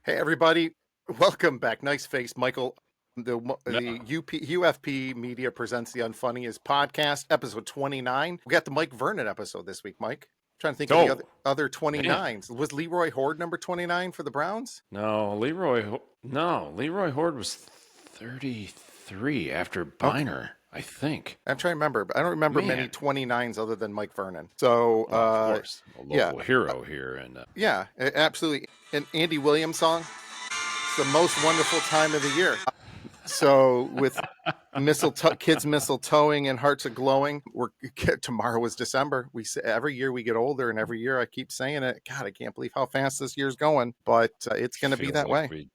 Hey, everybody. Welcome back. Nice face, Michael. The UFP Media presents the Unfunniest podcast, episode 29. We got the Mike Vernon episode this week, Mike. Trying to think of the other 29s. Was Leroy Horde number 29 for the Browns? No, Leroy Horde was 33 after Biner, I think. I'm trying to remember, but I don't remember many 29s other than Mike Vernon. So, of course, a local hero here. And yeah, absolutely. An Andy Williams song. It's the most wonderful time of the year. So with kids mistletoeing and hearts are glowing, tomorrow is December. We say every year we get older, and every year I keep saying it. God, I can't believe how fast this year's going, but it's going to be that way.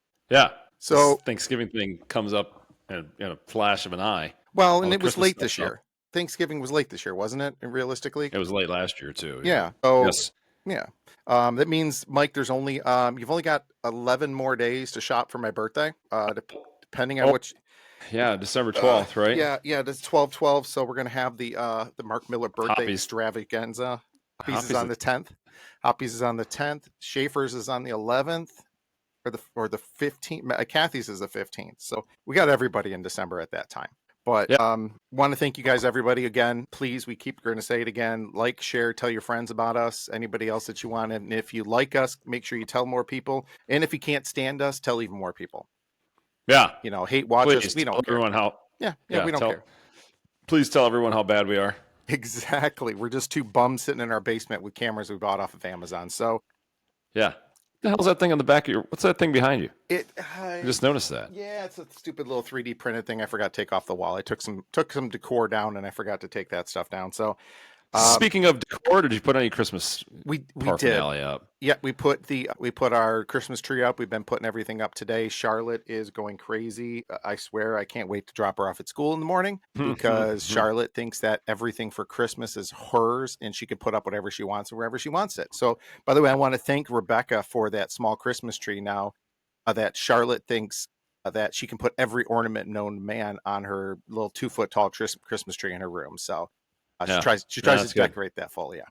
So Thanksgiving thing comes up in a flash of an eye. Well, and it was late this year. Thanksgiving was late this year, wasn't it? Realistically, it was late last year too. Yeah. Oh, yes. Yeah. That means, Mike, there's only you've only got 11 more days to shop for my birthday. Depending on which. Yeah, December 12th, right? Yeah, it's 12/12. So we're gonna have the Marc Miller birthday extravaganza. Hoppies is on the 10th. Hoppies is on the 10th. Schaefer's is on the 11th, or the 15th. Kathy's is the 15th. So we got everybody in December at that time. But want to thank you guys, everybody, again. Please, we keep going to say it again. Like, share, tell your friends about us, anybody else that you want. And if you like us, make sure you tell more people. And if you can't stand us, tell even more people. Yeah. Hate watch us. We don't care. Everyone how. Yeah, we don't care. Please tell everyone how bad we are. Exactly. We're just two bums sitting in our basement with cameras we bought off of Amazon. So, yeah. The hell's that thing on the back of your? What's that thing behind you? I just noticed that. Yeah, it's a stupid little 3D printed thing. I forgot to take off the wall. I took some decor down, and I forgot to take that stuff down. So, speaking of decor, did you put any Christmas? We did. Up? Yeah, we put our Christmas tree up. We've been putting everything up today. Charlotte is going crazy. I swear, I can't wait to drop her off at school in the morning because Charlotte thinks that everything for Christmas is hers, and she can put up whatever she wants wherever she wants it. So, by the way, I want to thank Rebecca for that small Christmas tree. Now that Charlotte thinks that she can put every ornament known to man on her little 2-foot tall Christmas tree in her room. So. She tries to decorate that full, yeah.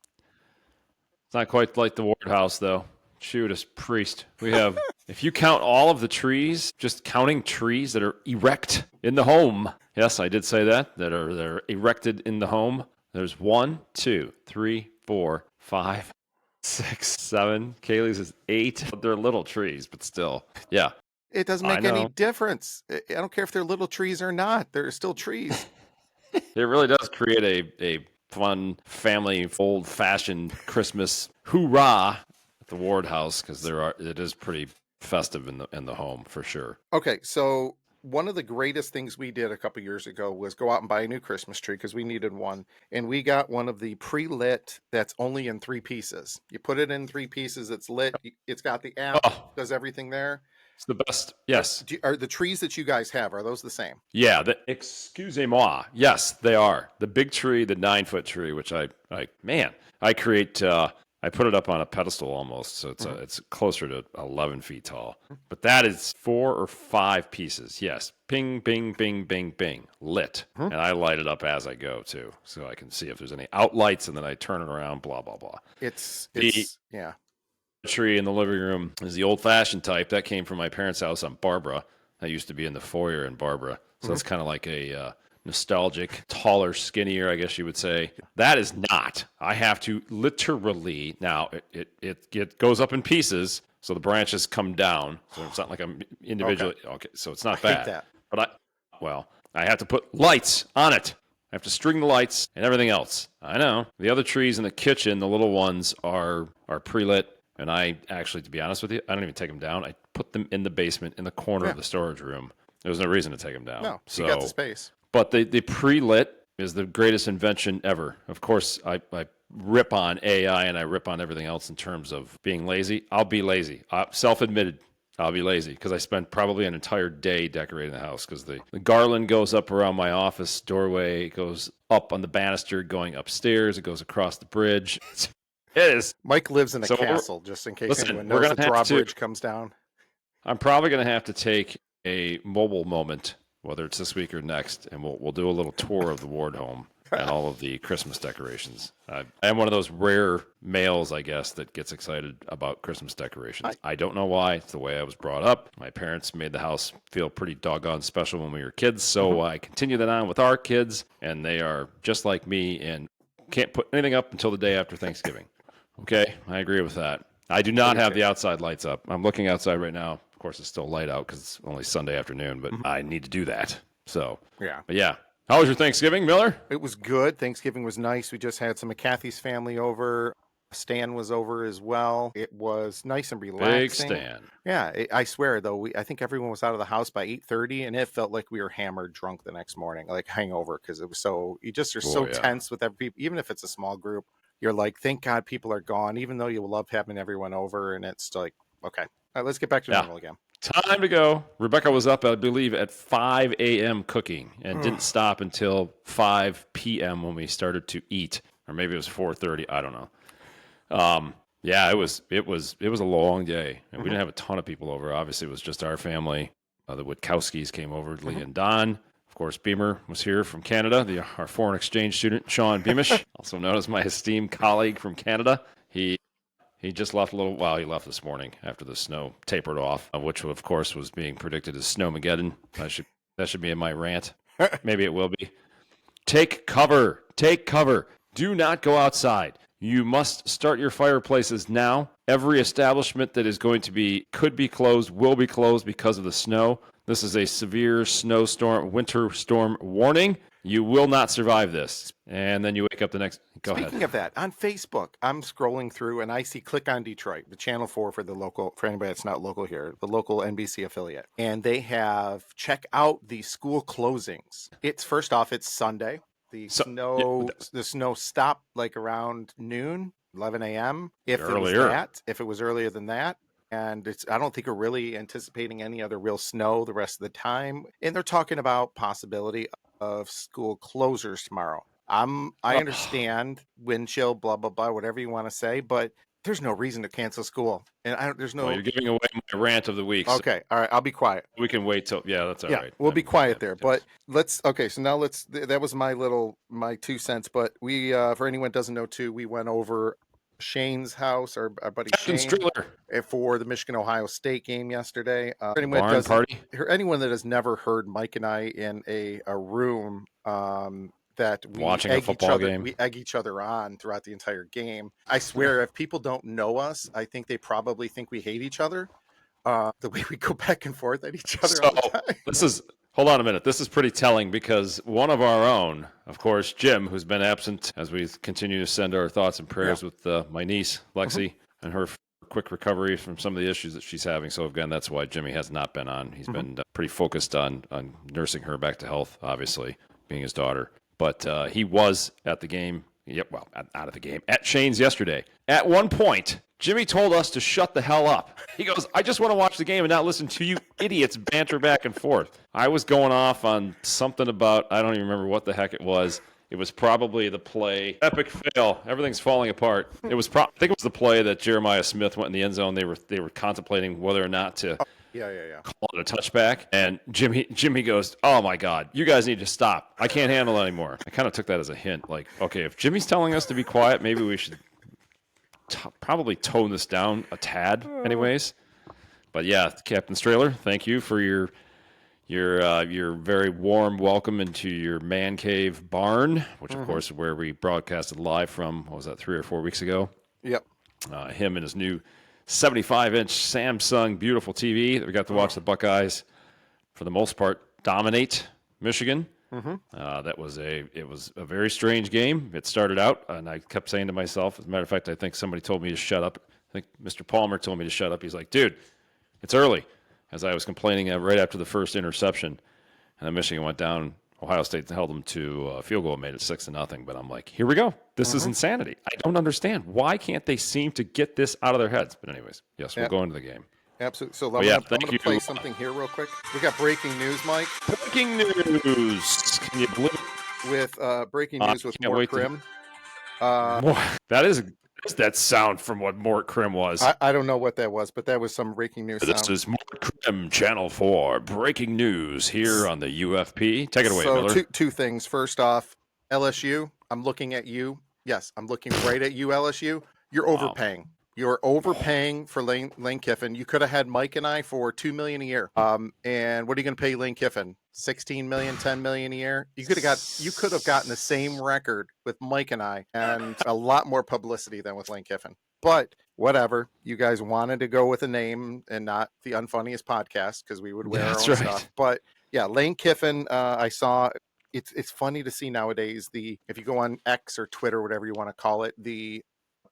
It's not quite like the Ward house, though. Shoot us, priest. We have, if you count all of the trees, just counting trees that are erect in the home. Yes, I did say they're erected in the home. There's 1, 2, 3, 4, 5, 6, 7. Kaylee's is 8. They're little trees, but still, yeah. It doesn't make any difference. I don't care if they're little trees or not. They're still trees. It really does create a fun family, old-fashioned Christmas hoorah at the Ward house because it is pretty festive in the home for sure. Okay, so one of the greatest things we did a couple years ago was go out and buy a new Christmas tree because we needed one, and we got one of the pre-lit that's only in 3 pieces. You put it in 3 pieces, it's lit. It's got the app, does everything there. It's the best. Yes. Are the trees that you guys have, are those the same? Yeah. Excusez-moi. Yes, they are. The big tree, the 9-foot tree, which I create. I put it up on a pedestal almost, so it's closer to 11 feet tall. But that is 4 or 5 pieces. Yes. Bing, bing, bing, bing, bing. Lit. And I light it up as I go too, so I can see if there's any outlights, and then I turn it around. Blah blah blah. It's tree in the living room is the old-fashioned type that came from my parents' house on Barbara. I used to be in the foyer in Barbara, so it's kind of like a nostalgic, taller, skinnier, I guess you would say. That is not. I have to literally now. It goes up in pieces, so the branches come down. So it's not like I'm individually. Okay, so it's not bad. Hate that. But I have to put lights on it. I have to string the lights and everything else. I know the other trees in the kitchen, the little ones are pre-lit. And I actually, to be honest with you, I don't even take them down. I put them in the basement in the corner of the storage room. There was no reason to take them down. No, you got the space. But the pre-lit is the greatest invention ever. Of course, I rip on AI and I rip on everything else in terms of being lazy. I'll be lazy. Self-admitted, I'll be lazy because I spent probably an entire day decorating the house because the garland goes up around my office doorway. It goes up on the banister going upstairs. It goes across the bridge. It is. Mike lives in a castle, just in case anyone knows the drawbridge comes down. I'm probably going to have to take a mobile moment, whether it's this week or next, and we'll do a little tour of the Ward home and all of the Christmas decorations. I am one of those rare males, I guess, that gets excited about Christmas decorations. I don't know why. It's the way I was brought up. My parents made the house feel pretty doggone special when we were kids, so I continue that on with our kids, and they are just like me and can't put anything up until the day after Thanksgiving. Okay, I agree with that. I do not have the outside lights up. I'm looking outside right now. Of course, it's still light out because it's only Sunday afternoon, but I need to do that. So, but yeah. How was your Thanksgiving, Miller? It was good. Thanksgiving was nice. We just had some of Kathy's family over. Stan was over as well. It was nice and relaxing. Big Stan. Yeah, I swear though, I think everyone was out of the house by 8:30, and it felt like we were hammered drunk the next morning, like hangover, because it was so you just are so tense with every people, even if it's a small group. You're like, thank God people are gone, even though you love having everyone over, and it's like, okay, all right, let's get back to normal again. Time to go. Rebecca was up, I believe, at 5 a.m. cooking and didn't stop until 5 p.m. when we started to eat, or maybe it was 4:30. I don't know. Yeah, it was a long day, and we didn't have a ton of people over. Obviously, it was just our family. The Witkowskis came over, Lee and Don. Of course, Beamer was here from Canada, our foreign exchange student, Sean Beamish, also known as my esteemed colleague from Canada. He just left he left this morning after the snow tapered off, which, of course, was being predicted as Snowmageddon. That should be in my rant. Maybe it will be. Take cover. Take cover. Do not go outside. You must start your fireplaces now. Every establishment that could be closed, will be closed because of the snow. This is a severe winter storm warning. You will not survive this. And then you wake up the next... Go ahead. Speaking of that, on Facebook, I'm scrolling through and I see Click on Detroit, the Channel 4 for anybody that's not local here, the local NBC affiliate. And they have, check out the school closings. First off, it's Sunday. The snow stopped like around noon, 11 a.m. If it was earlier than that. And I don't think we're really anticipating any other real snow the rest of the time. And they're talking about possibility of school closures tomorrow. I understand wind chill, blah, blah, blah, whatever you want to say, but there's no reason to cancel school. And there's no... Well, you're giving away my rant of the week. Okay. All right. I'll be quiet. We can wait till... Yeah, that's all right. We'll be quiet there. But so now that was my 2 cents. But we, for anyone who doesn't know too, we went over Shane's house, our buddy Shane, for the Michigan-Ohio State game yesterday. Anyone that has never heard Mike and I in a room that we watching a football game, we egg each other on throughout the entire game. I swear, if people don't know us, I think they probably think we hate each other. The way we go back and forth at each other all the time. Hold on a minute. This is pretty telling because one of our own, of course, Jim, who's been absent as we continue to send our thoughts and prayers with my niece, Lexi, and her quick recovery from some of the issues that she's having. So, again, that's why Jimmy has not been on. He's been pretty focused on nursing her back to health, obviously, being his daughter. But he was at the game. Out of the game. At Shane's yesterday. At one point, Jimmy told us to shut the hell up. He goes, I just want to watch the game and not listen to you idiots banter back and forth. I was going off on something about, I don't even remember what the heck it was. It was probably the play. Epic fail. Everything's falling apart. I think it was the play that Jeremiah Smith went in the end zone. They were contemplating whether or not to call it a touchback. And Jimmy goes, oh, my God, you guys need to stop. I can't handle it anymore. I kind of took that as a hint. Like, okay, if Jimmy's telling us to be quiet, maybe we should probably tone this down a tad anyways. But yeah, Captain Strahler, thank you for your very warm welcome into your man cave barn, which of course is where we broadcasted live from, what was that, 3 or 4 weeks ago? Yep. Him and his new 75-inch Samsung beautiful TV that we got to watch the Buckeyes, for the most part, dominate Michigan. It was a very strange game. It started out, and I kept saying to myself, as a matter of fact, I think somebody told me to shut up. I think Mr. Palmer told me to shut up. He's like, dude, it's early. As I was complaining right after the first interception, and then Michigan went down. Ohio State held them to a field goal and made it 6-0. But I'm like, here we go. This is insanity. I don't understand. Why can't they seem to get this out of their heads? But anyways, yes, we'll go into the game. Absolutely. So I'm going to play something here real quick. We got breaking news, Mike. Breaking news. Can you believe it? With breaking news with Marc Krim. That sound from what Mort Krim was. I don't know what that was, but that was some breaking news sound. This is Mort Krim, Channel 4, breaking news here on the UFP. Take it away, Miller. Two things. First off, LSU, I'm looking at you. Yes, I'm looking right at you, LSU. You're Wow. overpaying. You're overpaying for Lane Kiffin. You could have had Mike and I for $2 million a year. And what are you going to pay Lane Kiffin? 16 million, 10 million a year. You could have gotten the same record with Mike and I, and a lot more publicity than with Lane Kiffin. But whatever, you guys wanted to go with a name and not the unfunniest podcast because we would wear our own stuff. But yeah, Lane Kiffin, I saw. It's funny to see nowadays if you go on X or Twitter, whatever you want to call it, the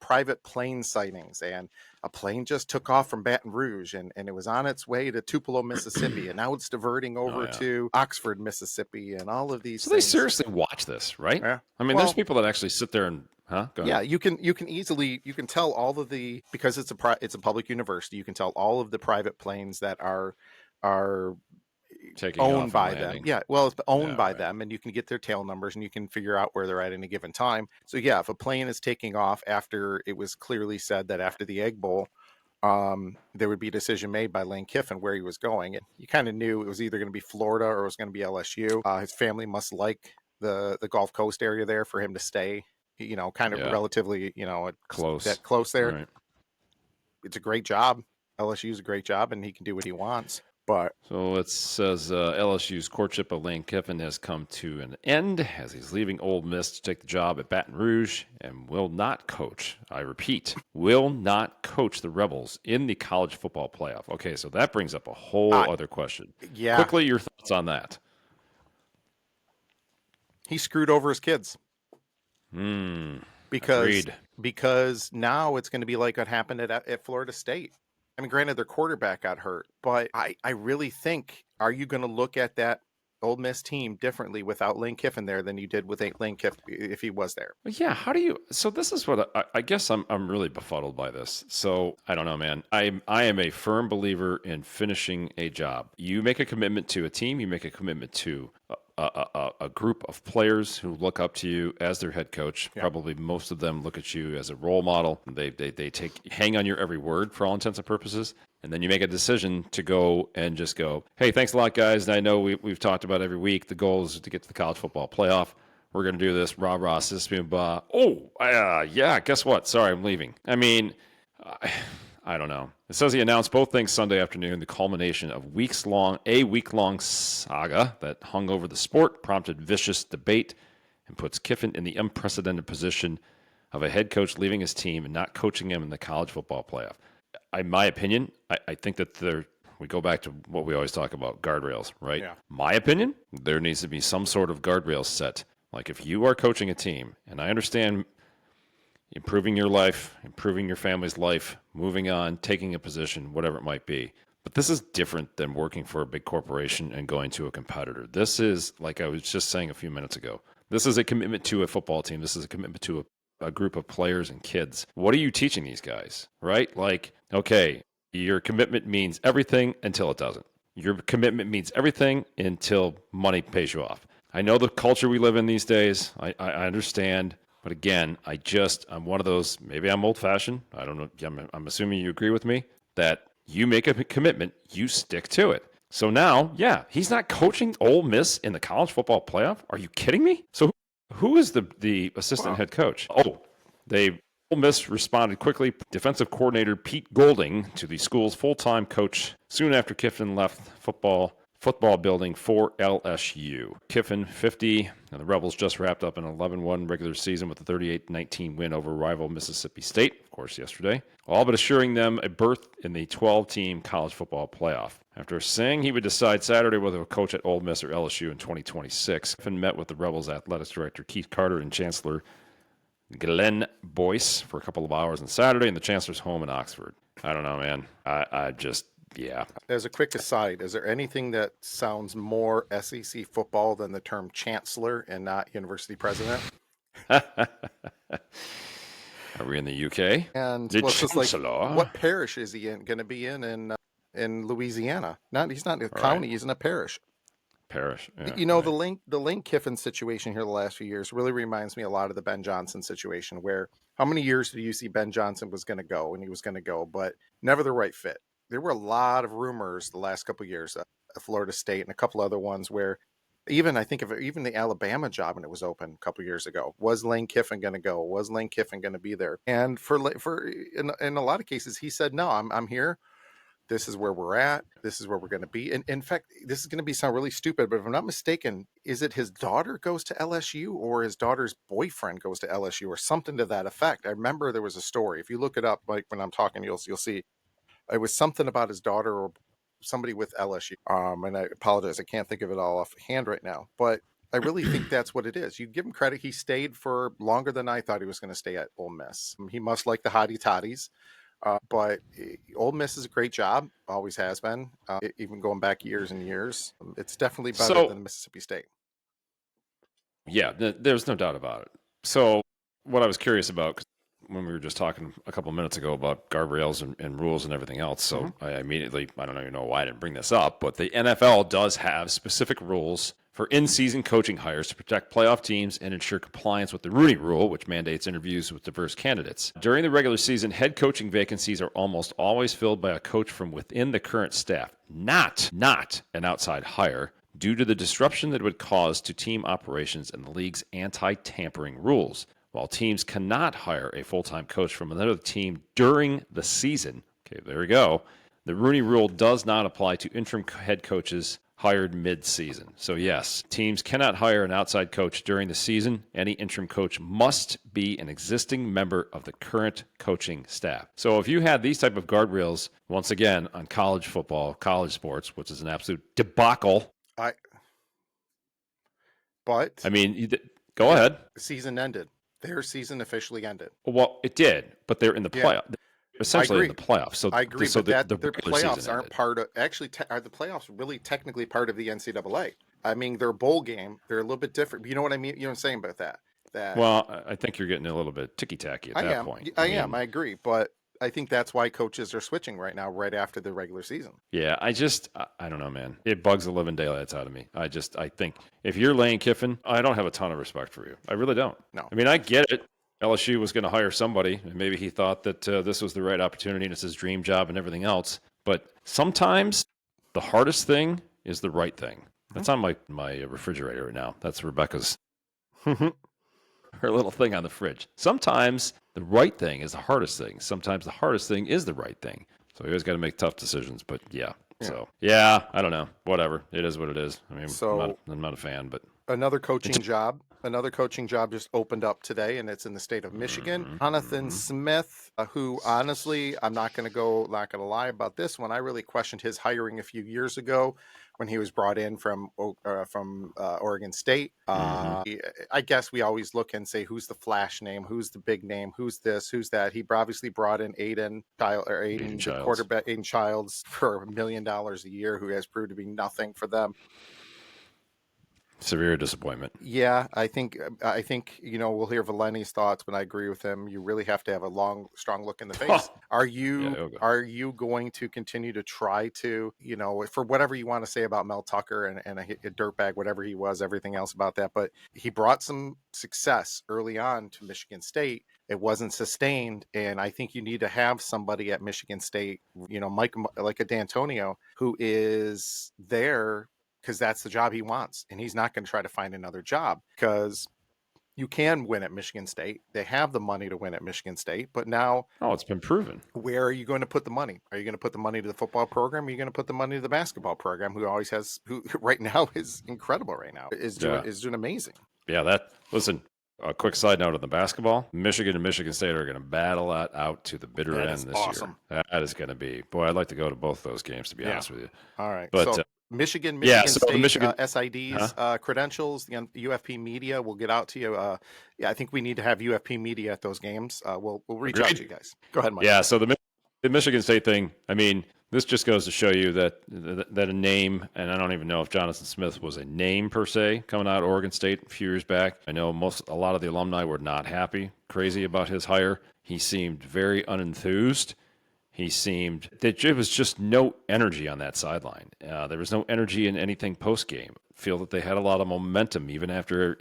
private plane sightings, and a plane just took off from Baton Rouge and it was on its way to Tupelo, Mississippi, and now it's diverting over to Oxford, Mississippi, and all of these So things. they seriously watch this, right? Yeah. I mean, there's people that actually sit there and Go ahead. Yeah, you can easily tell all of the, because it's a public university, you can tell all of the private planes that are taking owned by them. landing. Yeah, well, it's owned by them, and you can get their tail numbers and you can figure out where they're at any given time. So yeah, if a plane is taking off after it was clearly said that after the Egg Bowl, there would be a decision made by Lane Kiffin where he was going, and you kind of knew it was either going to be Florida or it was going to be LSU. His family must like the Gulf Coast area there for him to stay, kind of relatively, close there. Right. It's a great job. LSU's a great job, and he can do what he wants. But so it says LSU's courtship of Lane Kiffin has come to an end as he's leaving Ole Miss to take the job at Baton Rouge and will not coach. I repeat, will not coach the Rebels in the college football playoff. Okay, so that brings up a whole other question. Yeah. Quickly, your thoughts on that? He screwed over his kids. Agreed. Because now it's going to be like what happened at Florida State. I mean, granted, their quarterback got hurt, but I really think, are you going to look at that Ole Miss team differently without Lane Kiffin there than you did with Lane Kiffin if he was there? Yeah, how do you? So this is what I guess I'm really befuddled by this. So I don't know, man. I am a firm believer in finishing a job. You make a commitment to a team. You make a commitment to a group of players who look up to you as their head coach. Yeah. Probably most of them look at you as a role model. They hang on your every word for all intents and purposes. And then you make a decision to go and just go, hey, thanks a lot, guys. And I know we've talked about every week. The goal is to get to the college football playoff. We're going to do this. Rah, rah, sis, boom, bah. Oh, yeah, guess what? Sorry, I'm leaving. I mean, I don't know. It says he announced both things Sunday afternoon, the culmination of a week-long saga that hung over the sport, prompted vicious debate, and puts Kiffin in the unprecedented position of a head coach leaving his team and not coaching him in the college football playoff. In my opinion, I think that we go back to what we always talk about, guardrails, right? Yeah. My opinion, there needs to be some sort of guardrails set. Like if you are coaching a team, and I understand improving your life, improving your family's life, moving on, taking a position, whatever it might be. But this is different than working for a big corporation and going to a competitor. This is, like I was just saying a few minutes ago, this is a commitment to a football team. This is a commitment to a group of players and kids. What are you teaching these guys, right? Like, okay, your commitment means everything until it doesn't. Your commitment means everything until money pays you off. I know the culture we live in these days. I understand. But again, I'm one of those, maybe I'm old-fashioned. I don't know. I'm assuming you agree with me that you make a commitment, you stick to it. So now, yeah, he's not coaching Ole Miss in the college football playoff. Are you kidding me? So who is the assistant head coach? Ole Miss responded quickly. Defensive coordinator Pete Golding to the school's full-time coach soon after Kiffin left football building for LSU. Kiffin, 50, and the Rebels just wrapped up an 11-1 regular season with a 38-19 win over rival Mississippi State, of course, yesterday, all but assuring them a berth in the 12-team college football playoff. After saying he would decide Saturday whether to coach at Ole Miss or LSU in 2026, Kiffin met with the Rebels athletics director Keith Carter and Chancellor Glenn Boyce for a couple of hours on Saturday in the Chancellor's home in Oxford. I don't know, man. Yeah. As a quick aside, is there anything that sounds more SEC football than the term chancellor and not university president? Are we in the UK? And just like, what parish is he going to be in Louisiana? He's not in a county. He's in a parish. Yeah, the Lane Kiffin situation here the last few years really reminds me a lot of the Ben Johnson situation, where how many years did you see Ben Johnson was going to go, and he was going to go, but never the right fit. There were a lot of rumors the last couple of years at Florida State and a couple other ones where Even I think of even the Alabama job when it was open a couple years ago. Was Lane Kiffin going to go? Was Lane Kiffin going to be there? And in a lot of cases, he said, "No, I'm here. This is where we're at. This is where we're going to be." And in fact, this is going to be sound really stupid, but if I'm not mistaken, is it his daughter goes to LSU or his daughter's boyfriend goes to LSU or something to that effect? I remember there was a story. If you look it up, like when I'm talking, you'll see it was something about his daughter or somebody with LSU. And I apologize, I can't think of it all offhand right now, but I really think that's what it is. You give him credit; he stayed for longer than I thought he was going to stay at Ole Miss. He must like the hottie toddies. But Ole Miss is a great job, always has been, even going back years and years. It's definitely better So than Mississippi State. yeah, there's no doubt about it. So what I was curious about, 'cause when we were just talking a couple minutes ago about guardrails and rules and everything else, so I immediately, I don't even know why I didn't bring this up, but the NFL does have specific rules for in-season coaching hires to protect playoff teams and ensure compliance with the Rooney Rule, which mandates interviews with diverse candidates. During the regular season, head coaching vacancies are almost always filled by a coach from within the current staff, not an outside hire, due to the disruption that it would cause to team operations and the league's anti-tampering rules. While teams cannot hire a full-time coach from another team during the season, okay, there we go, the Rooney Rule does not apply to interim head coaches hired mid-season. So yes, teams cannot hire an outside coach during the season. Any interim coach must be an existing member of the current coaching staff. So if you had these type of guardrails, once again, on college football, college sports, which is an absolute debacle. But I mean, go ahead. the season ended. Their season officially ended. Well, it did, but they're in the playoff. They're essentially in the playoffs. So I agree, so but the their regular playoffs season aren't ended. part of. Actually, are the playoffs really technically part of the NCAA? I mean, their bowl game, they're a little bit different. You know what I mean? You know what I'm saying about that? Well, I think you're getting a little bit ticky-tacky at that point. I am. I agree, but I think that's why coaches are switching right now, right after the regular season. Yeah, I don't know, man. It bugs the living daylights out of me. I think if you're Lane Kiffin, I don't have a ton of respect for you. I really don't. No. I mean, I get it. LSU was going to hire somebody, and maybe he thought that this was the right opportunity and it's his dream job and everything else. But sometimes the hardest thing is the right thing. That's on my refrigerator right now. That's Rebecca's her little thing on the fridge. Sometimes the right thing is the hardest thing. Sometimes the hardest thing is the right thing. So you always got to make tough decisions. But yeah. So yeah, I don't know. Whatever. It is what it is. I mean, I'm not a fan, but another coaching job just opened up today, and it's in the state of Michigan. Jonathan Smith, who honestly, I'm not going to lie about this one. I really questioned his hiring a few years ago when he was brought in from Oregon State. I guess we always look and say, who's the flash name? Who's the big name? Who's this? Who's that? He obviously brought in Aiden, the quarterback, Aiden Childs, for $1 million a year, who has proved to be nothing for them. Severe disappointment. Yeah, I think we'll hear Valenti's thoughts, but I agree with him. You really have to have a long, strong look in the face. Are you going to continue to try to, for whatever you want to say about Mel Tucker and a dirtbag, whatever he was, everything else about that, but he brought some success early on to Michigan State. It wasn't sustained, and I think you need to have somebody at Michigan State, Mike, like a D'Antonio, who is there because that's the job he wants, and he's not going to try to find another job because you can win at Michigan State. They have the money to win at Michigan State, but now it's been proven. Where are you going to put the money? Are you going to put the money to the football program? Are you going to put the money to the basketball program, who right now is incredible right now, is doing amazing. Yeah, listen, a quick side note on the basketball. Michigan and Michigan State are going to battle that out to the bitter end this year. That is going to be, boy, I'd like to go to both those games, to be honest with you. All right. But so Michigan State SID's credentials, the UFP media will get out to you. I think we need to have UFP media at those games. We'll reach out to you guys. Go ahead, Mike. Yeah, so the Michigan State thing, I mean, this just goes to show you that a name, and I don't even know if Jonathan Smith was a name per se, coming out of Oregon State a few years back. I know a lot of the alumni were not crazy about his hire. He seemed very unenthused. There was just no energy on that sideline. There was no energy in anything post-game. I feel that they had a lot of momentum even after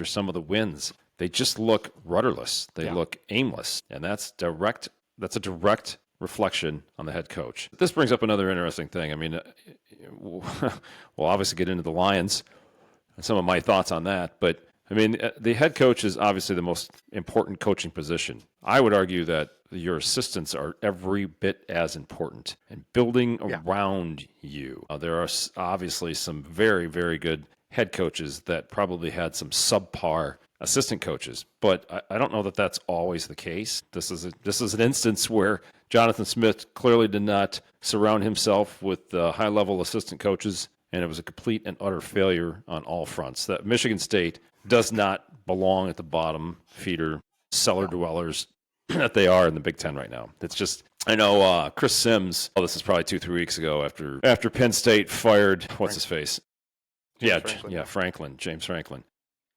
some of the wins. They just look rudderless. They look aimless, and that's a direct reflection on the head coach. This brings up another interesting thing. I mean, we'll obviously get into the Lions. and some of my thoughts on that. But I mean, the head coach is obviously the most important coaching position. I would argue that your assistants are every bit as important and building Yeah. around you. There are obviously some very, very good head coaches that probably had some subpar assistant coaches, but I don't know that that's always the case. This is an instance where Jonathan Smith clearly did not surround himself with high-level assistant coaches, and it was a complete and utter failure on all fronts. That Michigan State does not belong at the bottom feeder cellar dwellers that they are in the Big Ten right now. It's just, I know Chris Sims, this is probably 2-3 weeks ago after Penn State fired, what's his face? James Franklin.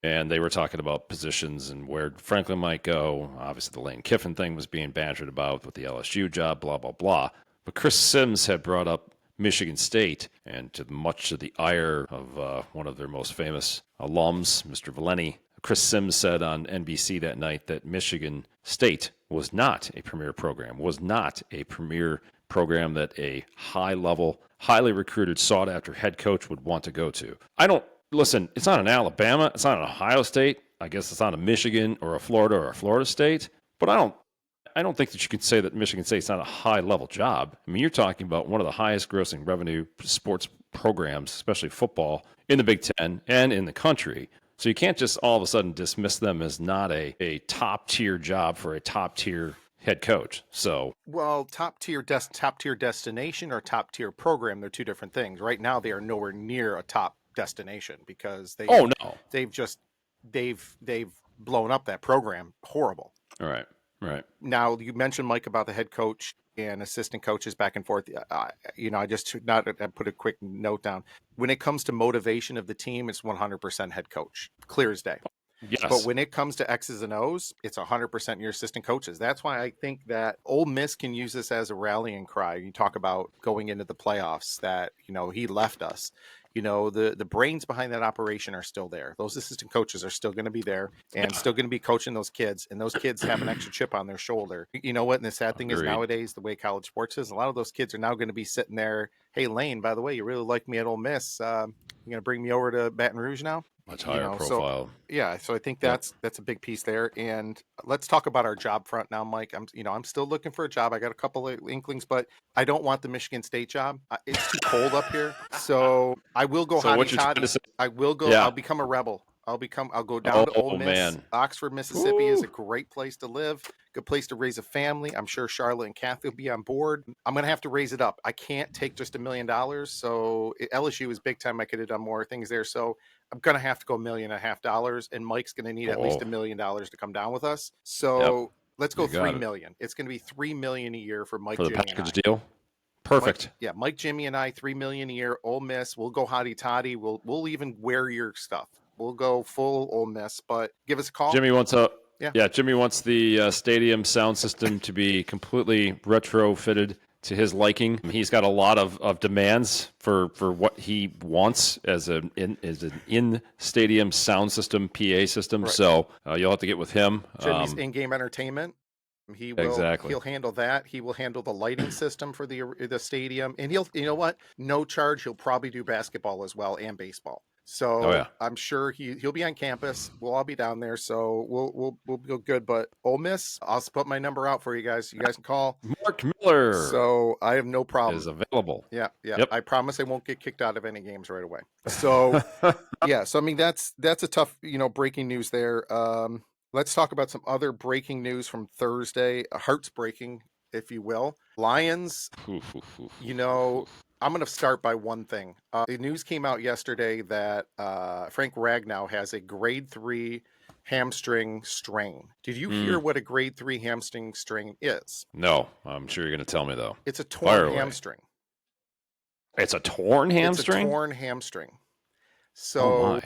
And they were talking about positions and where Franklin might go. Obviously, the Lane Kiffin thing was being bantered about with the LSU job, blah, blah, blah. But Chris Sims had brought up Michigan State, and much to the ire of one of their most famous alums, Mr. Valeni, Chris Sims said on NBC that night that Michigan State was not a premier program, was not a premier program that a high-level, highly recruited, sought-after head coach would want to go to. Listen, it's not an Alabama, it's not an Ohio State. I guess it's not a Michigan or a Florida State. But I don't think that you could say that Michigan State's not a high-level job. I mean, you're talking about one of the highest-grossing revenue sports programs, especially football, in the Big Ten and in the country. So you can't just all of a sudden dismiss them as not a top-tier job for a top-tier head coach. So, well, top tier destination or top tier program, they're two different things. Right now, they are nowhere near a top destination because they've blown up that program horrible. All right. Now, you mentioned, Mike, about the head coach and assistant coaches back and forth. I put a quick note down. When it comes to motivation of the team, it's 100% head coach, clear as day. Yes. But when it comes to X's and O's, it's 100% your assistant coaches. That's why I think that Ole Miss can use this as a rallying cry. You talk about going into the playoffs that, he left us. The brains behind that operation are still there. Those assistant coaches are still going to be there and still going to be coaching those kids. And those kids have an extra chip on their shoulder. You know what? And the sad thing is nowadays, the way college sports is, a lot of those kids are now going to be sitting there. Hey, Lane, by the way, you really like me at Ole Miss. You're going to bring me over to Baton Rouge now? Much higher profile. So I think that's a big piece there. And let's talk about our job front now, Mike. I'm still looking for a job. I got a couple of inklings, but I don't want the Michigan State job. It's too cold up here. So I will go hotty toddy. I will go. Yeah. I'll become a rebel. I'll go down to Ole Miss. Man. Oxford, Mississippi is a great place to live. Good place to raise a family. I'm sure Charlotte and Kathy will be on board. I'm going to have to raise it up. I can't take just $1 million. So LSU is big time. I could have done more things there. So I'm going to have to go $1.5 million. And Mike's going to need at least $1 million to come down with us. So let's go $3 million. It's going to be $3 million a year for Mike, for the Jimmy, package deal. Perfect. Mike, Jimmy, and I, $3 million a year. Ole Miss. We'll go hotty toddy. We'll even wear your stuff. We'll go full Ole Miss, but give us a call. Jimmy wants Jimmy wants the stadium sound system to be completely retrofitted to his liking. He's got a lot of demands for what he wants as an in-stadium sound system, PA system. Right. So you'll have to get with him. Jimmy's in-game entertainment. He'll handle that. He will handle the lighting system for the stadium, and you know what? No charge. He'll probably do basketball as well and baseball. So I'm sure he'll be on campus. We'll all be down there. So we'll go good. But Ole Miss, I'll put my number out for you guys. You guys can call. Marc Miller. So I have no problem. Is available. Yeah. Yep. I promise I won't get kicked out of any games right away. So So I mean that's a tough breaking news there. Let's talk about some other breaking news from Thursday. Hearts breaking, if you will. Lions. I'm going to start by one thing. The news came out yesterday that Frank Ragnow has a grade 3 hamstring strain. Did you hear what a grade 3 hamstring strain is? No, I'm sure you're going to tell me, though. It's a torn hamstring. It's a torn hamstring? It's a torn hamstring. So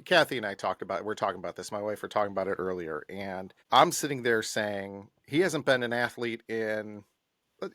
Kathy and I we're talking about this. My wife were talking about it earlier. And I'm sitting there saying he hasn't been an athlete in...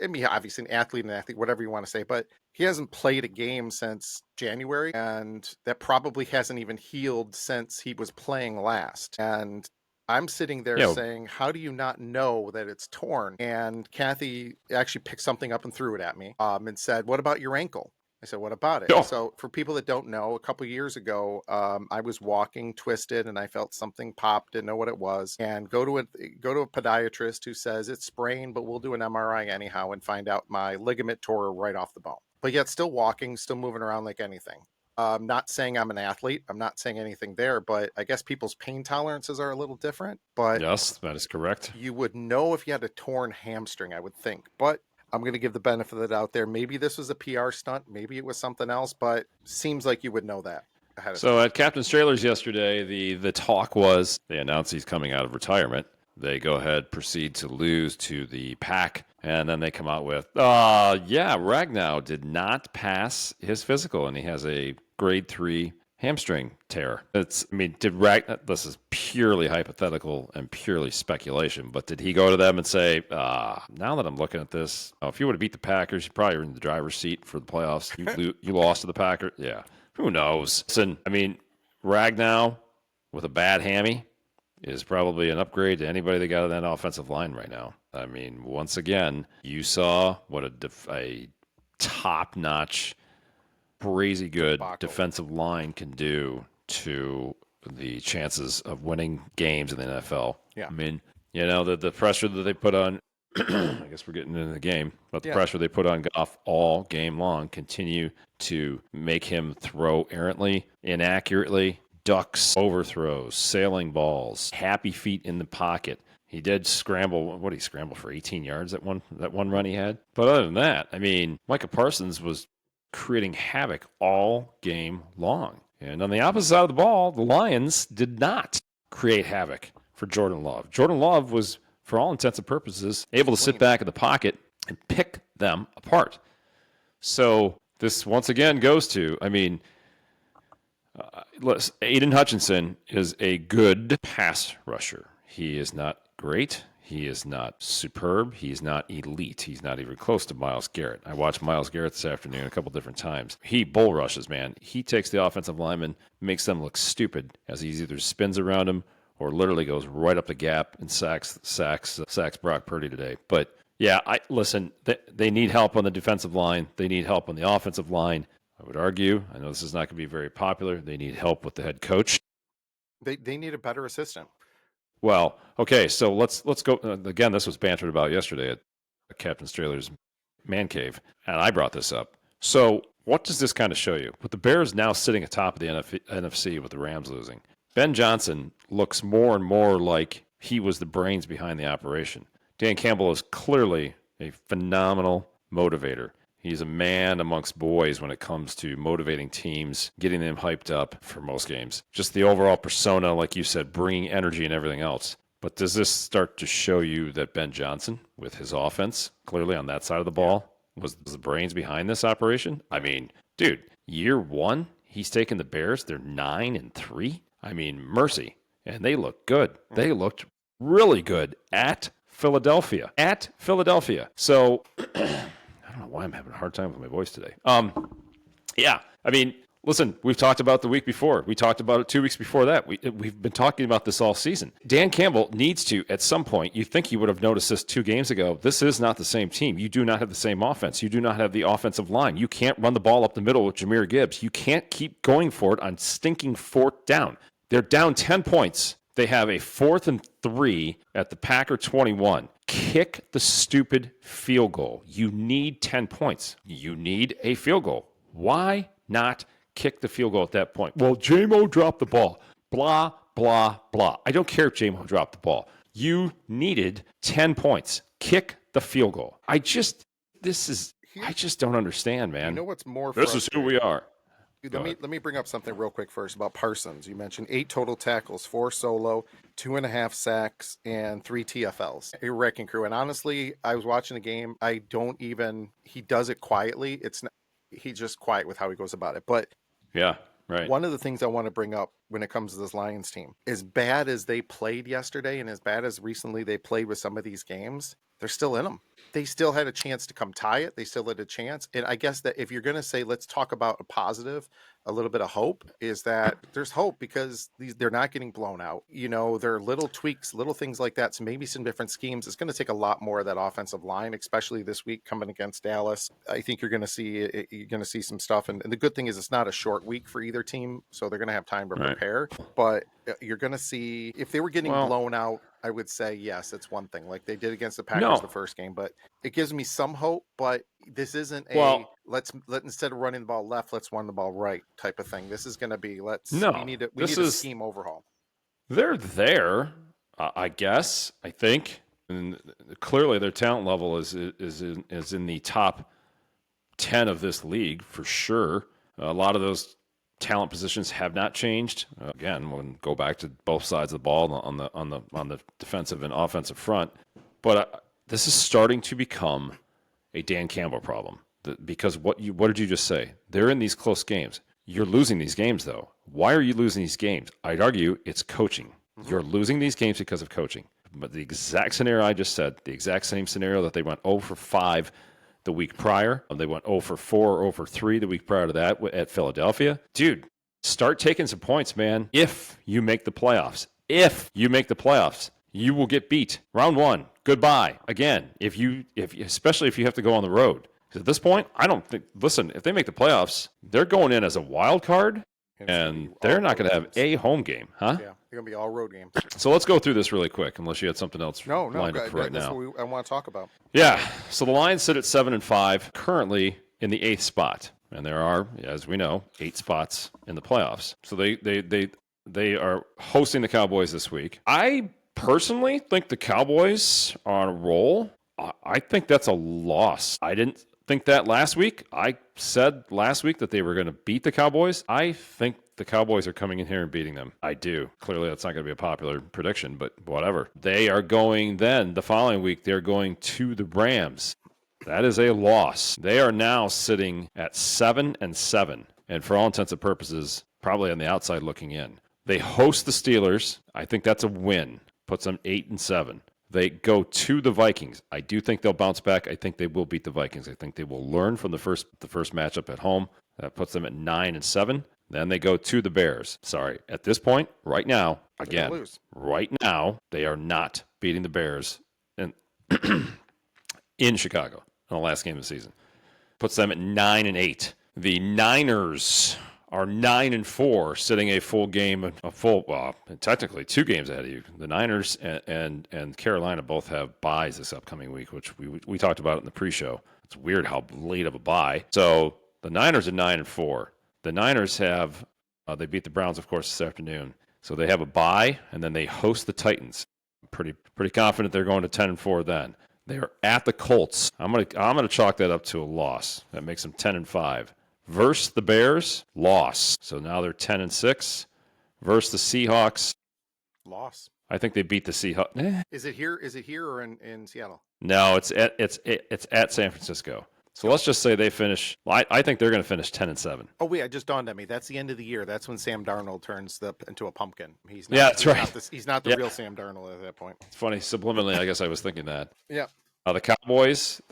I mean, obviously an athlete, whatever you want to say, but he hasn't played a game since January, and that probably hasn't even healed since he was playing last. And I'm sitting there saying, how do you not know that it's torn? And Kathy actually picked something up and threw it at me and said, what about your ankle? I said, what about it? Oh, So for people that don't know, a couple years ago, I was walking twisted and I felt something pop, didn't know what it was, and go to a podiatrist who says it's sprained, but we'll do an MRI anyhow and find out my ligament tore right off the bone. But yet still walking, still moving around like anything. Not saying I'm an athlete. I'm not saying anything there, but I guess people's pain tolerances are a little different. But yes, that is correct. you would know if you had a torn hamstring, I would think. But I'm going to give the benefit of the doubt there. Maybe this was a PR stunt. Maybe it was something else, but seems like you would know that ahead of So time. at Captain Trailers yesterday, the talk was they announced he's coming out of retirement. They go ahead, proceed to lose to the Pack, and then they come out with, yeah, Ragnow did not pass his physical, and he has a grade 3 hamstring tear. This is purely hypothetical and purely speculation, but did he go to them and say, now that I'm looking at this, if you would have beat the Packers, you probably were in the driver's seat for the playoffs. You lost to the Packers. Yeah. Who knows? Listen, Ragnow with a bad hammy is probably an upgrade to anybody that got on that offensive line right now. Once again, you saw what a top-notch, crazy good Debacle. defensive line can do to the chances of winning games in the NFL. Yeah. The pressure that they put on, I guess we're getting into the game, but the Yeah. pressure they put on Goff all game long continue to make him throw errantly, inaccurately, ducks, overthrows, sailing balls, happy feet in the pocket. He did scramble. What did he scramble for 18 yards that one run he had? But other than that, Micah Parsons was creating havoc all game long. And on the opposite side of the ball, the Lions did not create havoc for Jordan Love. Jordan Love was, for all intents and purposes, able to sit back in the pocket and pick them apart. So this once again goes to, Aiden Hutchinson is a good pass rusher. He is not great. He is not superb. He's not elite. He's not even close to Myles Garrett. I watched Myles Garrett this afternoon a couple different times. He bull rushes, man. He takes the offensive lineman, makes them look stupid as he either spins around him or literally goes right up the gap and sacks Brock Purdy today. But yeah, listen. They need help on the defensive line. They need help on the offensive line. I would argue, I know this is not going to be very popular, they need help with the head coach. They need a better assistant. Well, okay, so let's go. Again, this was bantered about yesterday at Captain Strailer's man cave, and I brought this up. So what does this kind of show you? With the Bears now sitting atop of the NFC with the Rams losing, Ben Johnson looks more and more like he was the brains behind the operation. Dan Campbell is clearly a phenomenal motivator. He's a man amongst boys when it comes to motivating teams, getting them hyped up for most games. Just the overall persona, like you said, bringing energy and everything else. But does this start to show you that Ben Johnson, with his offense, clearly on that side of the ball, was the brains behind this operation? Dude, year one, he's taken the Bears. They're 9-3. Mercy. And they look good. They looked really good at Philadelphia. So I don't know why I'm having a hard time with my voice today. Listen, we've talked about the week before. We talked about it 2 weeks before that. We've been talking about this all season. Dan Campbell needs to, at some point, you think you would have noticed this 2 games ago, this is not the same team. You do not have the same offense. You do not have the offensive line. You can't run the ball up the middle with Jahmyr Gibbs. You can't keep going for it on stinking 4th down. They're down 10 points. They have a 4th and 3 at the Packer 21. Kick the stupid field goal. You need 10 points. You need a field goal. Why not kick the field goal at that point? Well, J-Mo dropped the ball. Blah, blah, blah. I don't care if J-Mo dropped the ball. You needed 10 points. Kick the field goal. I just don't understand, man. You know what's more This is who we are. Let me bring up something real quick first about Parsons. You mentioned 8 total tackles, 4 solo, 2.5 sacks, and 3 TFLs. A wrecking crew. And honestly, I was watching the game. He does it quietly. He's just quiet with how he goes about it. But yeah, right. One of the things I want to bring up when it comes to this Lions team, as bad as they played yesterday and as bad as recently they played with some of these games, they're still in them. They still had a chance to come tie it. They still had a chance. And I guess that if you're going to say, let's talk about a positive, a little bit of hope, is that there's hope because they're not getting blown out. There are little tweaks, little things like that. So maybe some different schemes. It's going to take a lot more of that offensive line, especially this week coming against Dallas. I think you're going to see some stuff. And the good thing is it's not a short week for either team, so they're going to have time to prepare. But you're going to see, if they were getting blown out, I would say, yes, it's one thing, like they did against the Packers the first game, but it gives me some hope. But this isn't let's instead of running the ball left, let's run the ball right type of thing. This is going to be, we need a scheme overhaul. They're there, I guess, I think. And clearly their talent level is in the top 10 of this league for sure. A lot of those talent positions have not changed. Again, we'll go back to both sides of the ball on the defensive and offensive front. But this is starting to become a Dan Campbell problem. Because what did you just say? They're in these close games. You're losing these games, though. Why are you losing these games? I'd argue it's coaching. Mm-hmm. You're losing these games because of coaching. But the exact scenario I just said, the exact same scenario that they went 0 for 5 the week prior. They went 0 for 4, 0 for 3 the week prior to that at Philadelphia. Dude, start taking some points, man. If you make the playoffs, you will get beat. Round 1, goodbye. Again, especially if you have to go on the road. Because at this point, I don't think, listen, if they make the playoffs, they're going in as a wild card, and they're not going to have a home game, huh? Yeah, they're going to be all road games. So let's go through this really quick, unless you had something else lined up for right now. That's what I want to talk about. Yeah, so the Lions sit at 7-5, currently in the 8th spot. And there are, as we know, 8 spots in the playoffs. So they are hosting the Cowboys this week. I personally think the Cowboys are on a roll. I think that's a loss. I didn't think that last week. I said last week that they were going to beat the Cowboys. I think the Cowboys are coming in here and beating them. I do. Clearly, that's not going to be a popular prediction, but whatever. They are going then, the following week, they're going to the Rams. That is a loss. They are now sitting at 7-7, and for all intents and purposes, probably on the outside looking in. They host the Steelers. I think that's a win. Puts them 8-7. They go to the Vikings. I do think they'll bounce back. I think they will beat the Vikings. I think they will learn from the first matchup at home. That puts them at 9-7. Then they go to the Bears. Sorry, at this point, right now, again, right now, they are not beating the Bears in Chicago in the last game of the season. Puts them at 9-8. The Niners are 9-4, sitting a full game, technically 2 games ahead of you. The Niners and Carolina both have buys this upcoming week, which we talked about in the pre-show. It's weird how late of a bye. So the Niners are 9-4. The Niners have they beat the Browns, of course, this afternoon. So they have a bye, and then they host the Titans. I'm pretty confident they're going to 10-4 then. They're at the Colts. I'm gonna chalk that up to a loss. That makes them 10-5. Versus the Bears, loss. So now they're 10-6. Versus the Seahawks, loss. I think they beat the Seahawks. Is it here or in Seattle? No, it's at San Francisco. So let's just say they finish. I think they're going to finish 10-7. Oh wait, it just dawned on me. That's the end of the year. That's when Sam Darnold turns into a pumpkin. That's right. He's not the real Sam Darnold at that point. It's funny. Subliminally, I guess I was thinking that. Yeah. The Cowboys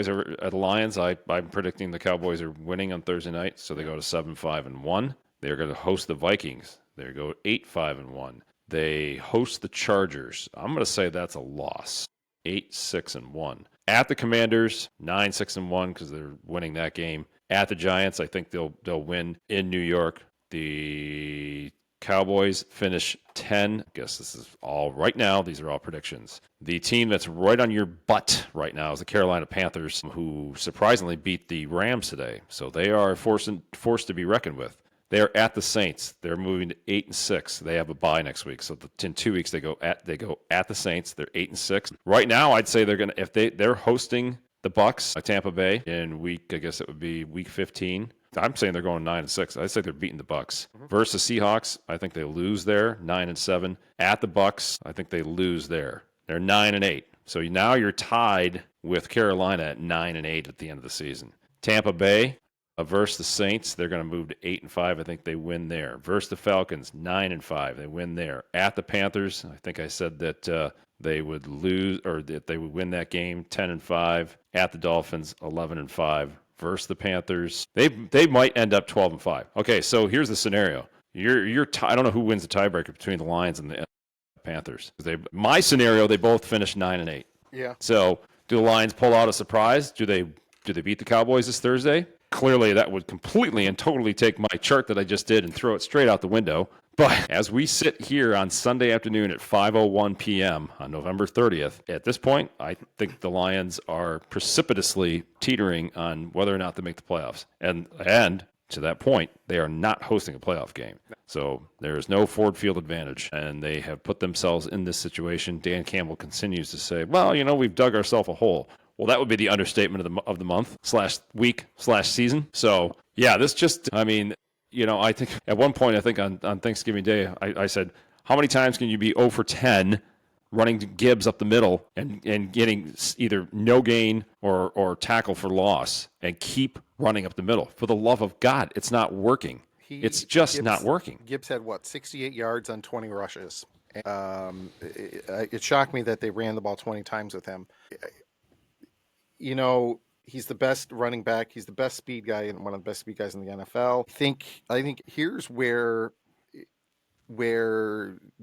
are at the Lions. I'm predicting the Cowboys are winning on Thursday night, so they go to 7-5-1. They're going to host the Vikings. They go 8-5-1. They host the Chargers. I'm going to say that's a loss. 8-6-1. At the Commanders, 9-6-1 because they're winning that game. At the Giants, I think they'll win in New York. The Cowboys finish 10. I guess this is all right now. These are all predictions. The team that's right on your butt right now is the Carolina Panthers, who surprisingly beat the Rams today. So they are forced to be reckoned with. They are at the Saints. They're moving to 8-6. They have a bye next week. So in 2 weeks they go at the Saints. They're 8-6. Right now, I'd say they're hosting the Bucks, Tampa Bay, in week, I guess it would be week 15. I'm saying they're going 9-6. I'd say they're beating the Bucks. Versus Seahawks, I think they lose there, 9-7. At the Bucks, I think they lose there. They're 9-8. So now you're tied with Carolina at 9-8 at the end of the season. Tampa Bay, Versus the Saints, they're going to move to 8-5. I think they win there. Versus the Falcons, 9-5. They win there. At the Panthers, I think I said that they would lose or that they would win that game, 10-5. At the Dolphins, 11-5. Versus the Panthers, they might end up 12-5. Okay, so here's the scenario. I don't know who wins the tiebreaker between the Lions and the Panthers. My scenario, they both finish 9-8. Yeah. So do the Lions pull out a surprise? Do they beat the Cowboys this Thursday? Clearly, that would completely and totally take my chart that I just did and throw it straight out the window. But as we sit here on Sunday afternoon at 5:01 p.m. on November 30th, at this point, I think the Lions are precipitously teetering on whether or not they make the playoffs. And to that point, they are not hosting a playoff game. So there is no Ford Field advantage, and they have put themselves in this situation. Dan Campbell continues to say, well, we've dug ourselves a hole. Well, that would be the understatement of the month / week / season. So, yeah, this just, I think at one point, I think on Thanksgiving Day, I said, how many times can you be 0 for 10 running Gibbs up the middle and getting either no gain or tackle for loss and keep running up the middle? For the love of God, it's not working. It's just not working. Gibbs had, 68 yards on 20 rushes. It shocked me that they ran the ball 20 times with him. He's the best running back. He's the best speed guy and one of the best speed guys in the NFL. I think here's where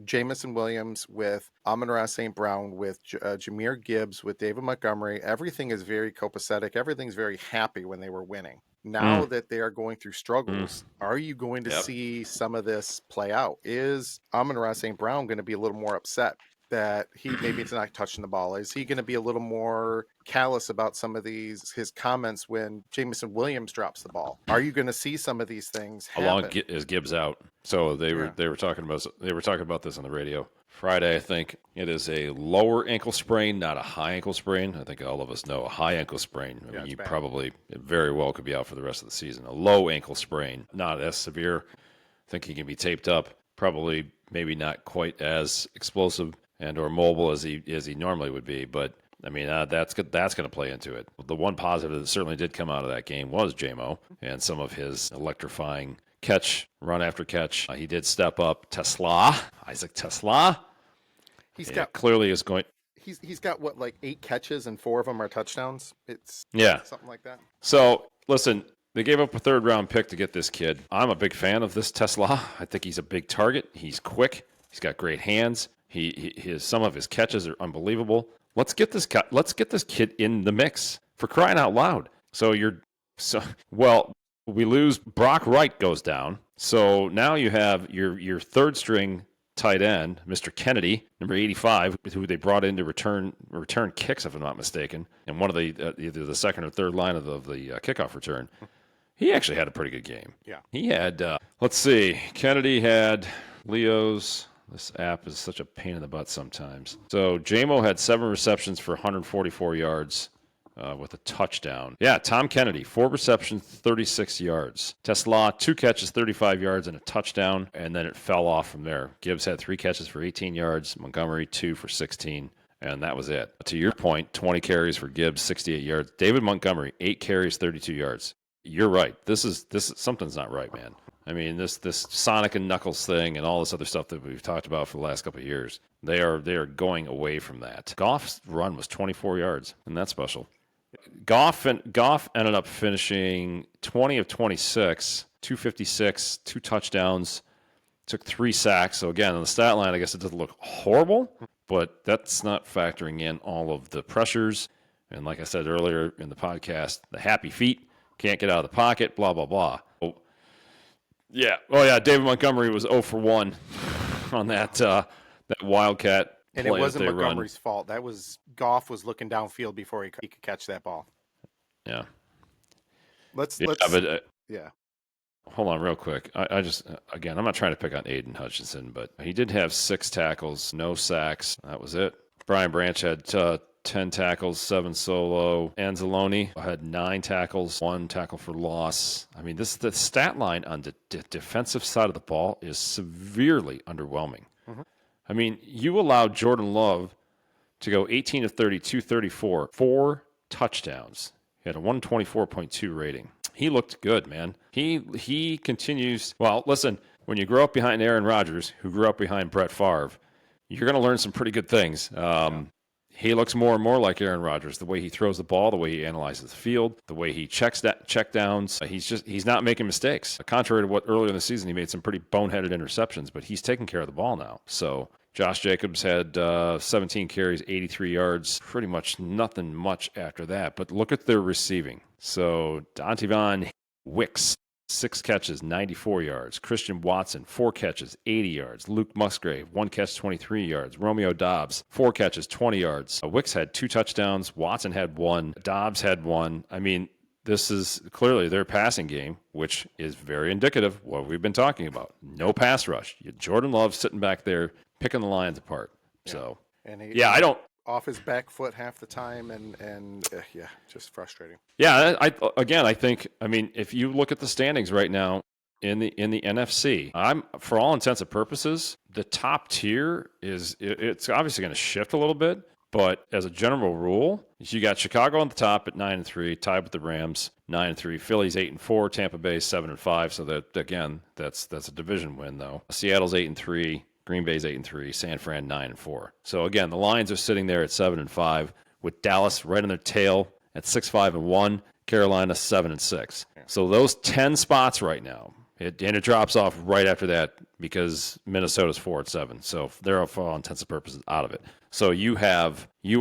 Jamison Williams with Amon-Ra St. Brown, with Jahmyr Gibbs, with David Montgomery, everything is very copacetic. Everything's very happy when they were winning. Now that they are going through struggles, are you going to see some of this play out? Is Amon-Ra St. Brown going to be a little more upset that maybe it's not touching the ball? Is he going to be a little more callous about some of his comments when Jamison Williams drops the ball? Are you going to see some of these things happen? How long is Gibbs out? So they were talking about this on the radio Friday. I think it is a lower ankle sprain, not a high ankle sprain. I think all of us know a high ankle sprain. You probably very well could be out for the rest of the season. A low ankle sprain, not as severe. I think he can be taped up. Probably, maybe not quite as explosive and or mobile as he normally would be, but that's going to play into it. The one positive that certainly did come out of that game was JMO and some of his electrifying run after catch. He did step up. Isaac Tesla. He's got 8 catches and 4 of them are touchdowns. It's something like that. So listen, they gave up a 3rd round pick to get this kid. I'm a big fan of this Tesla. I think he's a big target. He's quick. He's got great hands. Some of his catches are unbelievable. Let's get this kid in the mix, for crying out loud. We lose. Brock Wright goes down. So now you have your 3rd string tight end, Mr. Kennedy, number 85, who they brought in to return kicks, if I'm not mistaken, and one of the either the 2nd or 3rd line of the kickoff return. He actually had a pretty good game. Yeah. He had, let's see, Kennedy had Leo's. This app is such a pain in the butt sometimes. So JMO had 7 receptions for 144 yards with a touchdown. Yeah, Tom Kennedy, 4 receptions, 36 yards. Tesla, 2 catches, 35 yards, and a touchdown, and then it fell off from there. Gibbs had 3 catches for 18 yards. Montgomery, 2 for 16, and that was it. To your point, 20 carries for Gibbs, 68 yards. David Montgomery, 8 carries, 32 yards. You're right. This is something's not right, man. This Sonic and Knuckles thing and all this other stuff that we've talked about for the last couple of years, they are going away from that. Goff's run was 24 yards, and that's special. Goff ended up finishing 20 of 26, 256, 2 touchdowns, took 3 sacks. So again, on the stat line, I guess it doesn't look horrible, but that's not factoring in all of the pressures. And like I said earlier in the podcast, the happy feet, can't get out of the pocket, blah, blah, blah. Yeah. Oh, yeah. David Montgomery was 0 for 1 on that Wildcat play. And it wasn't Montgomery's fault. That was Goff was looking downfield before he could catch that ball. Yeah. Yeah. Hold on real quick. I just, again, I'm not trying to pick on Aiden Hutchinson, but he did have 6 tackles, no sacks. That was it. Brian Branch had 10 tackles, 7 solo. Anzalone had 9 tackles, 1 tackle for loss. The stat line on the defensive side of the ball is severely underwhelming. Mm-hmm. You allowed Jordan Love to go 18 of 32, 34, 4 touchdowns. He had a 124.2 rating. He looked good, man. He continues. Well, listen, when you grow up behind Aaron Rodgers, who grew up behind Brett Favre, you're going to learn some pretty good things. He looks more and more like Aaron Rodgers. The way he throws the ball, the way he analyzes the field, the way he check downs. He's not making mistakes. Contrary to what earlier in the season he made some pretty boneheaded interceptions, but he's taking care of the ball now. So Josh Jacobs had 17 carries, 83 yards. Pretty much nothing much after that. But look at their receiving. So Dontivon Wicks, 6 catches, 94 yards. Christian Watson, 4 catches, 80 yards. Luke Musgrave, 1 catch, 23 yards. Romeo Dobbs, 4 catches, 20 yards. Wicks had 2 touchdowns. Watson had 1. Dobbs had 1. I mean, this is clearly their passing game, which is very indicative of what we've been talking about. No pass rush. Jordan Love sitting back there picking the Lions apart. Yeah. So, and I don't. Off his back foot half the time, and just frustrating. Yeah, I think, if you look at the standings right now in the NFC, I'm, for all intents and purposes, the top tier it's obviously going to shift a little bit, but as a general rule, you got Chicago on the top at 9-3, tied with the Rams 9-3, Philly's 8-4, Tampa Bay 7-5. So that again, that's a division win though. Seattle's 8-3. Green Bay's 8-3, San Fran 9-4. So again, the Lions are sitting there at 7-5, with Dallas right on their tail at 6-5-1, Carolina 7-6. So those 10 spots right now, it drops off right after that because Minnesota's 4-7. So they're, for all intents and purposes, out of it. So you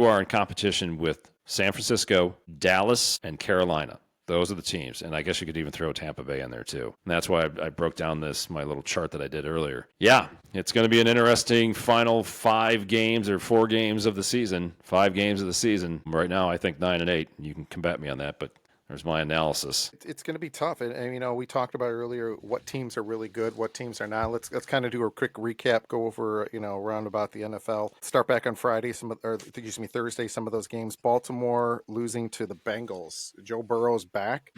are in competition with San Francisco, Dallas, and Carolina. Those are the teams. And I guess you could even throw Tampa Bay in there too. And that's why I broke down my little chart that I did earlier. Yeah, it's going to be an interesting final 5 games or 4 games of the season. 5 games of the season. Right now, I think 9-8. You can combat me on that, but there's my analysis. It's going to be tough. And we talked about earlier what teams are really good, what teams are not. Let's kind of do a quick recap, go over, around about the NFL. Start back on Friday, Thursday, some of those games. Baltimore losing to the Bengals. Joe Burrow's back.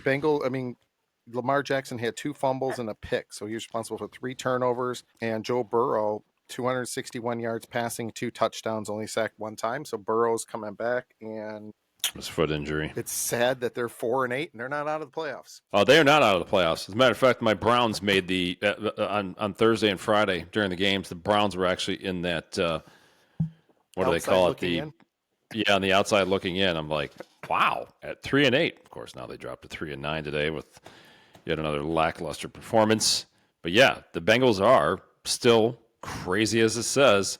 Lamar Jackson had 2 fumbles and a pick, so he was responsible for 3 turnovers. And Joe Burrow, 261 yards passing, 2 touchdowns, only sacked 1 time. So Burrow's coming back, and his foot injury. It's sad that they're 4-8 and they're not out of the playoffs. Oh, they are not out of the playoffs. As a matter of fact, my Browns made the on Thursday and Friday during the games. The Browns were actually in that. What do they call it? On the outside looking in. I'm like, wow, at 3-8. Of course, now they dropped to 3-9 today with yet another lackluster performance. But yeah, the Bengals are still, crazy as it says,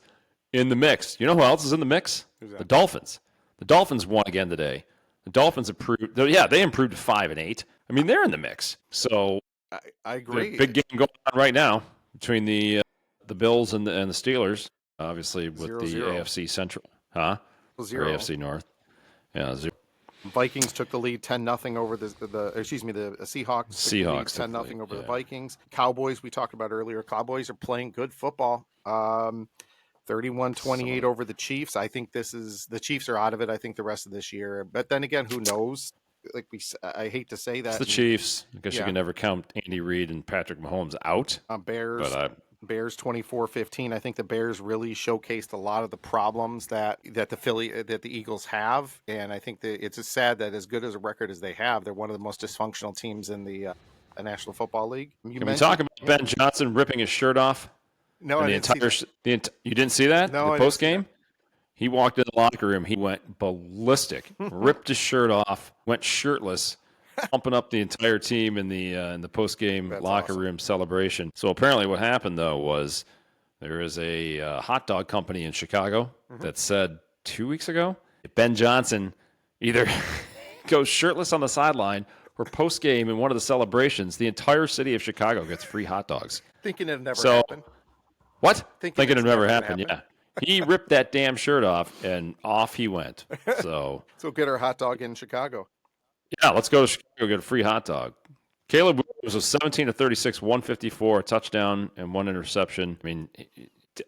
in the mix. You know who else is in the mix? The Dolphins. The Dolphins won again today. The Dolphins improved. Yeah, they improved to 5-8. I mean, they're in the mix. So I agree. Big game going on right now between the Bills and the Steelers. Obviously, with 0-0. the AFC Central, or 0. AFC North. Yeah, 0. Vikings took the lead 10-0 over the Seahawks. Seahawks 10-0 over the Vikings. Cowboys, we talked about earlier. Cowboys are playing good football. 31-28 over the Chiefs. I think the Chiefs are out of it. I think the rest of this year. But then again, who knows? I hate to say that. It's the Chiefs. I guess you can never count Andy Reid and Patrick Mahomes out. Bears 24-15. I think the Bears really showcased a lot of the problems that the Eagles have, and I think that it's sad that as good as a record as they have, they're one of the most dysfunctional teams in the National Football League. Can we talk about Ben Johnson ripping his shirt off? No, I didn't see that. You didn't see that? No, the post game? He walked in the locker room. He went ballistic, ripped his shirt off, went shirtless, pumping up the entire team in the post game locker room celebration. So apparently, what happened though was there is a hot dog company in Chicago that said 2 weeks ago if Ben Johnson either goes shirtless on the sideline or post game in one of the celebrations, the entire city of Chicago gets free hot dogs. Thinking it never happened. What? Thinking it never happened, yeah. He ripped that damn shirt off, and off he went. So get our hot dog in Chicago. Yeah, let's go to Chicago, get a free hot dog. Caleb Williams was 17-36, 154, a touchdown, and 1 interception. I mean,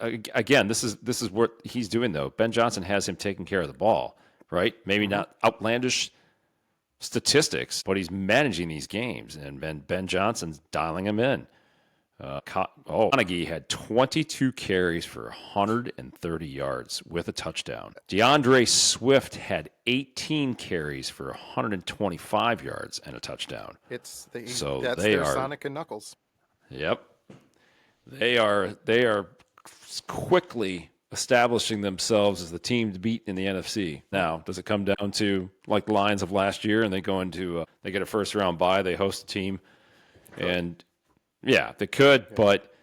again, this is what he's doing, though. Ben Johnson has him taking care of the ball, right? Maybe not outlandish statistics, but he's managing these games, and Ben Johnson's dialing him in. Carnegie had 22 carries for 130 yards with a touchdown. DeAndre Swift had 18 carries for 125 yards and a touchdown. That's their Sonic and Knuckles. Yep. They are quickly establishing themselves as the team to beat in the NFC. Now, does it come down to like the Lions of last year and they go into they get a first round bye, they host a team, and yeah, they could, but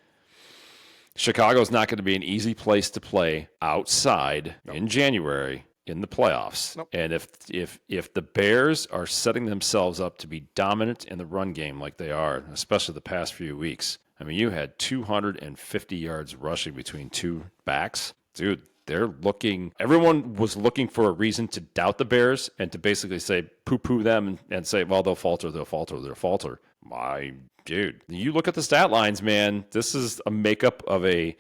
Chicago's not going to be an easy place to play outside in January in the playoffs. And if the Bears are setting themselves up to be dominant in the run game like they are, especially the past few weeks, I mean, you had 250 yards rushing between two backs. Dude, everyone was looking for a reason to doubt the Bears and to basically say, poo-poo them and say, well, they'll falter. My dude, you look at the stat lines, man, this is a makeup of a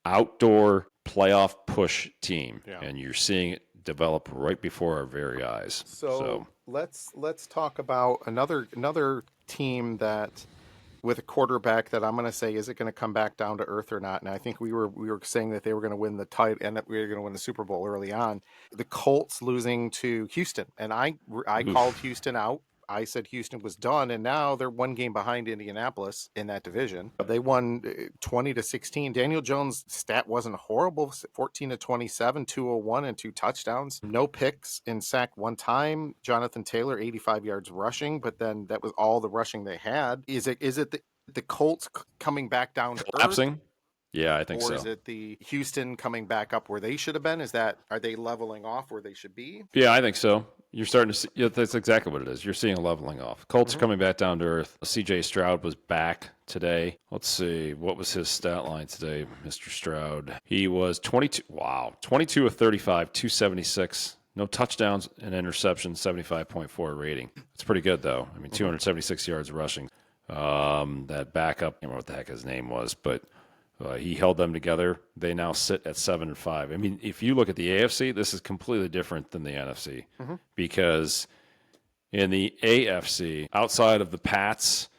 outdoor playoff push team. Yeah. And you're seeing it develop right before our very eyes. So let's talk about another team that with a quarterback that I'm going to say, is it going to come back down to earth or not? And I think we were saying that they were going to win the title and that we were going to win the Super Bowl early on. The Colts losing to Houston, and I called Houston out. I said Houston was done, and now they're one game behind Indianapolis in that division. They won 20-16. Daniel Jones' stat wasn't horrible, 14-27, 201, and 2 touchdowns. No picks, in sack one time. Jonathan Taylor, 85 yards rushing, but then that was all the rushing they had. Is it the Colts coming back down to collapsing? Earth? Yeah, I think so. Or is it the Houston coming back up where they should have been? Are they leveling off where they should be? Yeah, I think so. You're starting to see, that's exactly what it is. You're seeing a leveling off. Colts are coming back down to earth. CJ Stroud was back today. Let's see. What was his stat line today, Mr. Stroud? He was 22 of 35, 276. No touchdowns and interceptions, 75.4 rating. It's pretty good, though. I mean, 276 yards rushing. That backup, I don't know what the heck his name was, but he held them together. They now sit at 7-5. I mean, if you look at the AFC, this is completely different than the NFC because in the AFC, outside of the Pats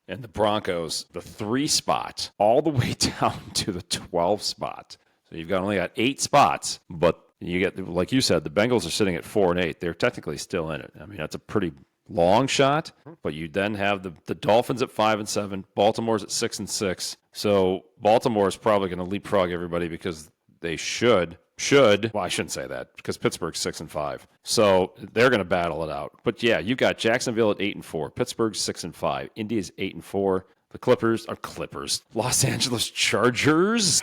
and the Broncos, the 3 spot all the way down to the 12 spot. So you've only got 8 spots, but you get, like you said, the Bengals are sitting at 4-8. They're technically still in it. I mean, that's a pretty long shot, but you then have the Dolphins at 5-7, Baltimore's at 6-6. So Baltimore is probably going to leapfrog everybody because they should. Well, I shouldn't say that because Pittsburgh's 6-5. So they're going to battle it out. But yeah, you got Jacksonville at 8-4, Pittsburgh's 6-5, India's 8-4, the Clippers, Los Angeles Chargers.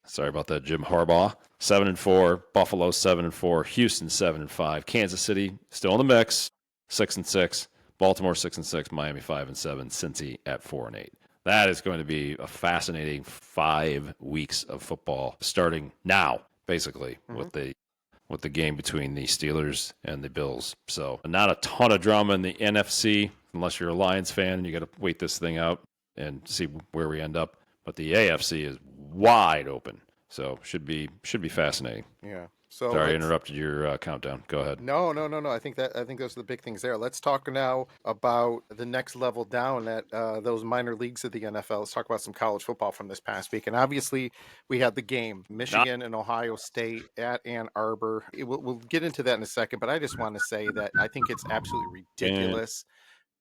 Sorry about that, Jim Harbaugh. 7-4, Buffalo 7-4, Houston 7-5, Kansas City still in the mix. 6-6, Baltimore 6-6, Miami 5-7, Cincy at 4-8. That is going to be a fascinating 5 weeks of football starting now, basically, with the game between the Steelers and the Bills. So not a ton of drama in the NFC, unless you're a Lions fan. You got to wait this thing out and see where we end up. But the AFC is wide open, so should be fascinating. Yeah. So sorry, I interrupted your countdown. Go ahead. No. I think those are the big things there. Let's talk now about the next level down at those minor leagues of the NFL. Let's talk about some college football from this past week. And obviously, we had the game, Michigan and Ohio State at Ann Arbor. We'll get into that in a second, but I just want to say that I think it's absolutely ridiculous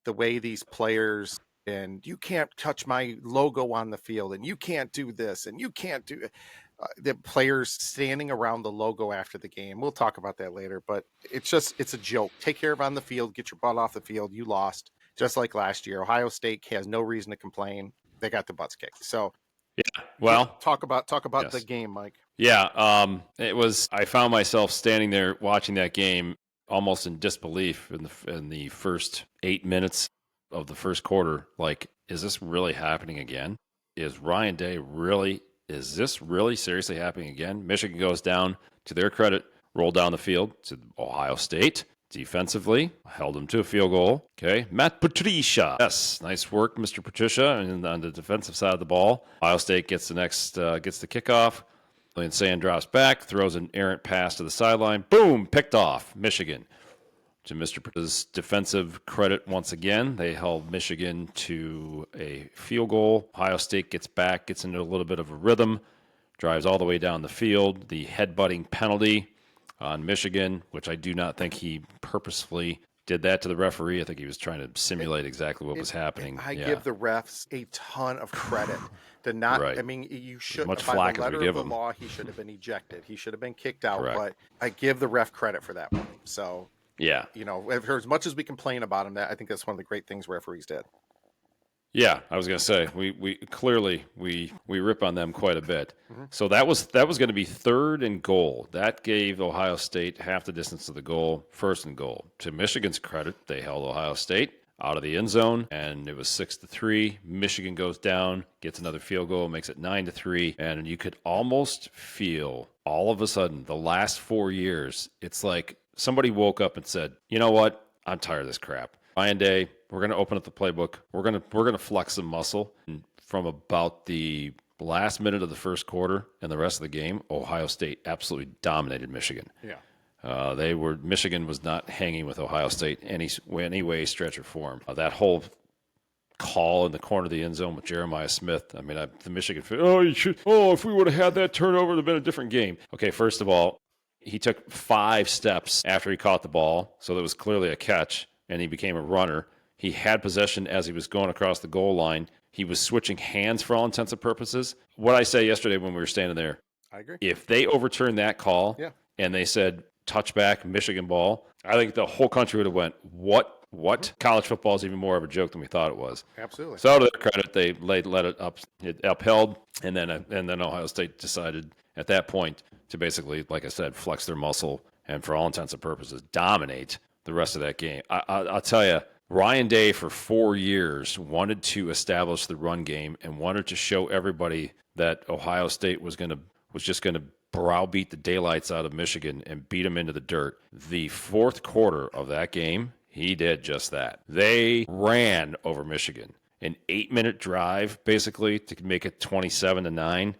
the way these players, and you can't touch my logo on the field, and you can't do this, and you can't do it. The players standing around the logo after the game. We'll talk about that later, but it's a joke. Take care of it on the field, get your butt off the field. You lost just like last year. Ohio State has no reason to complain. They got the butts kicked. So yeah, well, talk about yes. The game, Mike. Yeah. I found myself standing there watching that game almost in disbelief in the first 8 minutes of the first quarter. Like, is this really happening again? Is this really seriously happening again? Michigan goes down, to their credit, rolled down the field to Ohio State. Defensively, held them to a field goal. Okay, Matt Patricia. Yes, nice work, Mr. Patricia. And on the defensive side of the ball, Ohio State gets the kickoff. Lillian Sand drops back, throws an errant pass to the sideline. Boom, picked off. Michigan. to Mr. Purdue's defensive credit once again. They held Michigan to a field goal. Ohio State gets back, gets into a little bit of a rhythm, drives all the way down the field. The headbutting penalty on Michigan, which I do not think he purposefully did that to the referee. I think he was trying to simulate exactly what was happening. I give the refs a ton of credit to not. Right. I mean, you should much by flack the as we letter of give the him. law, he should have been ejected. He should have been kicked out. Correct. But I give the ref credit for that one. So Yeah. you know, for as much as we complain about him, that I think that's one of the great things referees did. Yeah, I was going to say we clearly rip on them quite a bit. So that was going to be 3rd and goal. That gave Ohio State half the distance to the goal, 1st and goal. To Michigan's credit, they held Ohio State out of the end zone, and it was 6-3. Michigan goes down, gets another field goal, makes it 9-3, and you could almost feel all of a sudden the last 4 years. It's like somebody woke up and said, "You know what? I'm tired of this crap." Ryan Day, we're going to open up the playbook. We're going to flex some muscle. And from about the last minute of the first quarter and the rest of the game, Ohio State absolutely dominated Michigan. Yeah. Michigan was not hanging with Ohio State any way, stretch, or form. That whole call in the corner of the end zone with Jeremiah Smith. I mean, the Michigan fan, if we would have had that turnover, it would have been a different game. Okay, first of all, he took 5 steps after he caught the ball, so that was clearly a catch, and he became a runner. He had possession as he was going across the goal line. He was switching hands for all intents and purposes. What I say yesterday when we were standing there, I agree. if they overturned that call and they said touchback Michigan ball, I think the whole country would have went, what? College football is even more of a joke than we thought it was. Absolutely. So to their credit, they let it up, it upheld, and then Ohio State decided at that point to basically, like I said, flex their muscle and for all intents and purposes dominate the rest of that game. I'll tell you, Ryan Day for 4 years wanted to establish the run game and wanted to show everybody that Ohio State was just going to browbeat the daylights out of Michigan and beat them into the dirt. The 4th quarter of that game, he did just that. They ran over Michigan. An 8-minute drive, basically, to make it 27-9.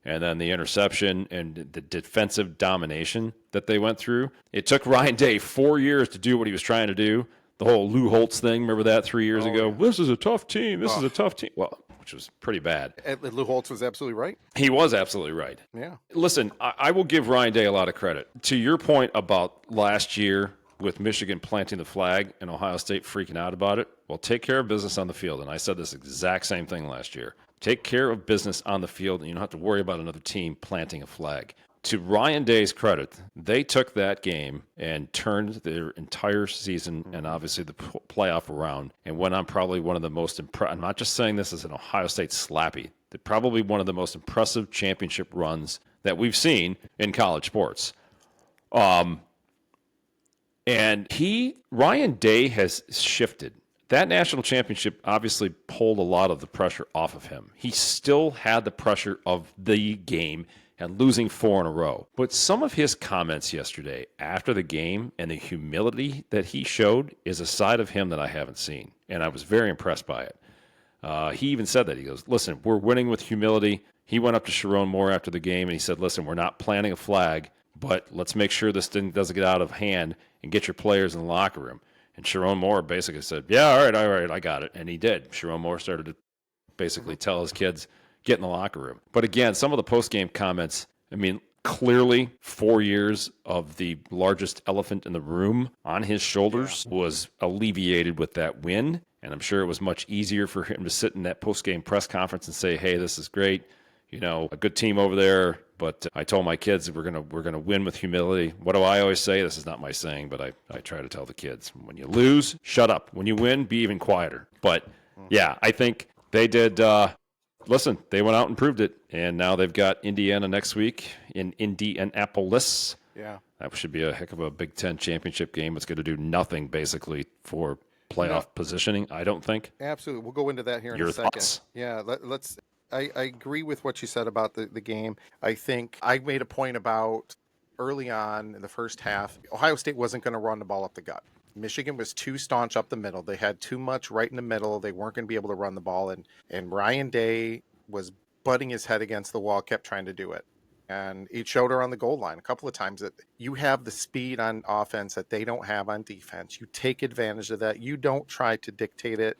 And then the interception and the defensive domination that they went through. It took Ryan Day 4 years to do what he was trying to do. The whole Lou Holtz thing, remember that 3 years ago? Yeah. This is a tough team. This is a tough team. Well, which was pretty bad. And Lou Holtz was absolutely right. He was absolutely right. Yeah. Listen, I will give Ryan Day a lot of credit. To your point about last year with Michigan planting the flag and Ohio State freaking out about it, well, take care of business on the field. And I said this exact same thing last year. Take care of business on the field, and you don't have to worry about another team planting a flag. To Ryan Day's credit, they took that game and turned their entire season and obviously the playoff around and went on probably one of the most I'm not just saying this as an Ohio State slappy. They're probably one of the most impressive championship runs that we've seen in college sports. And Ryan Day has shifted. That national championship obviously pulled a lot of the pressure off of him. He still had the pressure of the game and losing 4 in a row. But some of his comments yesterday after the game and the humility that he showed is a side of him that I haven't seen. And I was very impressed by it. He even said that. He goes, listen, we're winning with humility. He went up to Sharon Moore after the game and he said, listen, we're not planting a flag, but let's make sure this thing doesn't get out of hand and get your players in the locker room. And Sharon Moore basically said, yeah, all right, I got it. And he did. Sharon Moore started to basically tell his kids, get in the locker room. But again, some of the post-game comments, I mean, clearly 4 years of the largest elephant in the room on his shoulders was alleviated with that win. And I'm sure it was much easier for him to sit in that post-game press conference and say, hey, this is great. You know, a good team over there. But I told my kids that we're gonna win with humility. What do I always say? This is not my saying, but I try to tell the kids. When you lose, shut up. When you win, be even quieter. But, yeah, I think they did listen, they went out and proved it. And now they've got Indiana next week in Indianapolis. Yeah. That should be a heck of a Big Ten championship game. It's going to do nothing, basically, for playoff positioning, I don't think. Absolutely. We'll go into that here in a second. Thoughts? Yeah, let's. I agree with what you said about the game. I think I made a point about early on in the first half, Ohio State wasn't going to run the ball up the gut. Michigan was too staunch up the middle. They had too much right in the middle. They weren't going to be able to run the ball. And Ryan Day was butting his head against the wall, kept trying to do it. and it showed her on the goal line a couple of times that you have the speed on offense that they don't have on defense. You take advantage of that. You don't try to dictate it.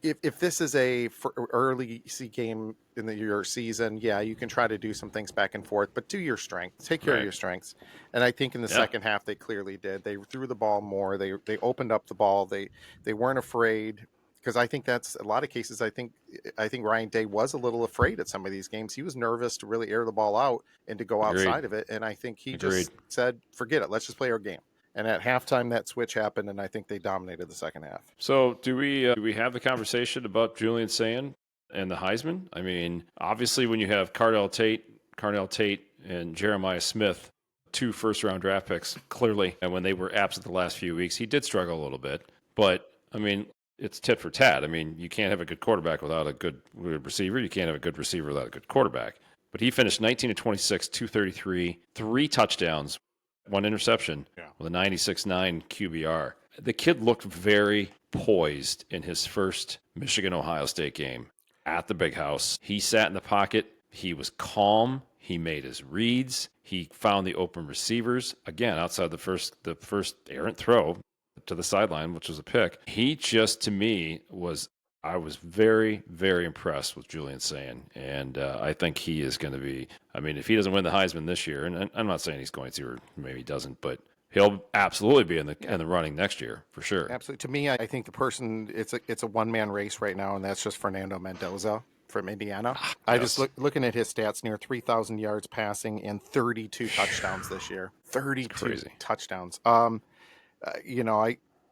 If this is a early game in your season, yeah, you can try to do some things back and forth, but do your strengths. Take care of Right. your strengths. And I think in the second half they clearly did. They threw the ball more. They opened up the ball. They weren't afraid, because I think that's a lot of cases. I think Ryan Day was a little afraid at some of these games. He was nervous to really air the ball out and to go Agreed. outside of it. And I think he Agreed. just said, "Forget it. Let's just play our game." And at halftime, that switch happened, and I think they dominated the second half. So do we have the conversation about Julian Sand and the Heisman? I mean, obviously, when you have Cardell Tate, and Jeremiah Smith, 2 first-round draft picks, clearly, and when they were absent the last few weeks, he did struggle a little bit. But I mean, it's tit for tat. I mean, you can't have a good quarterback without a good receiver. You can't have a good receiver without a good quarterback. But he finished 19 to 26, 233, 3 touchdowns, 1 interception, with a 96.9 QBR. The kid looked very poised in his first Michigan-Ohio State game at the Big House. He sat in the pocket. He was calm. He made his reads. He found the open receivers. Again, outside the first errant throw to the sideline, which was a pick. He just, to me, I was very, very impressed with Julian Sand, and I think he is going to be, I mean, if he doesn't win the Heisman this year, and I'm not saying he's going to, or maybe he doesn't, but he'll absolutely be in the running next year, for sure. Absolutely. To me, I think the person, it's a one-man race right now, and that's just Fernando Mendoza from Indiana. I just looking at his stats, near 3,000 yards passing and 32 touchdowns this year. 32 touchdowns.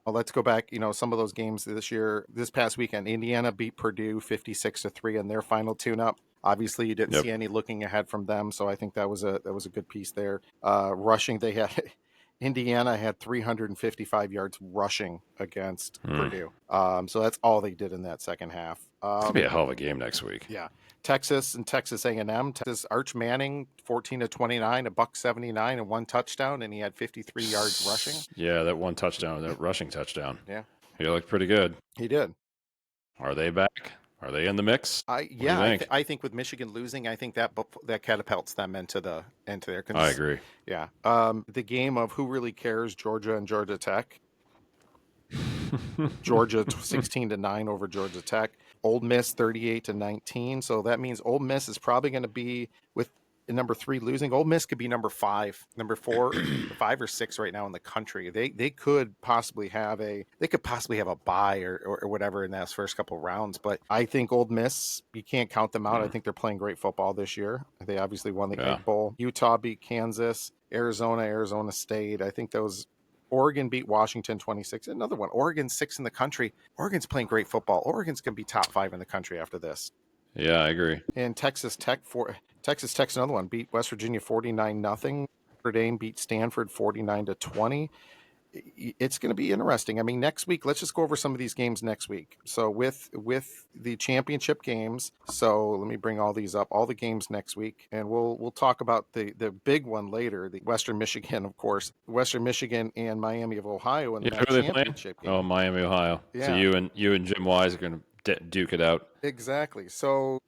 Let's go back. Some of those games this past weekend, Indiana beat Purdue 56-3 in their final tune-up. Obviously, you didn't see any looking ahead from them, so I think that was a good piece there. Rushing, they had Indiana had 355 yards rushing against Purdue. So that's all they did in that second half. It's gonna be a hell of a game next week. Yeah. Texas and Texas A&M. Texas Arch Manning, 14-29, $179 and 1 touchdown, and he had 53 yards rushing. Yeah, that 1 touchdown, that rushing touchdown. Yeah, he looked pretty good. He did. Are they back? Are they in the mix? I think with Michigan losing, I think that catapults them into their. I agree. Yeah. The game of who really cares, Georgia and Georgia Tech. Georgia 16-9 over Georgia Tech. Ole Miss 38-19. So that means Ole Miss is probably going to be, with number 3 losing. Ole Miss could be number 5, number 4, 5 or 6 right now in the country. They could possibly have a bye or whatever in those first couple of rounds. But I think Ole Miss, you can't count them out. I think they're playing great football this year. They obviously won the Egg Bowl. Utah beat Kansas. Arizona State. I think those. Oregon beat Washington 26. Another one. Oregon's 6th in the country. Oregon's playing great football. Oregon's going to be top 5 in the country after this. Yeah, I agree. And Texas Tech's another one. Beat West Virginia 49-0. Notre Dame beat Stanford 49-20. It's going to be interesting. I mean, next week, let's just go over some of these games next week. So with the championship games, so let me bring all these up, all the games next week, and we'll talk about the big one later, the Western Michigan, of course, Western Michigan and Miami of Ohio in the championship game. Oh, Miami, Ohio. Yeah. So you and Jim Wise are going to duke it out. Exactly. So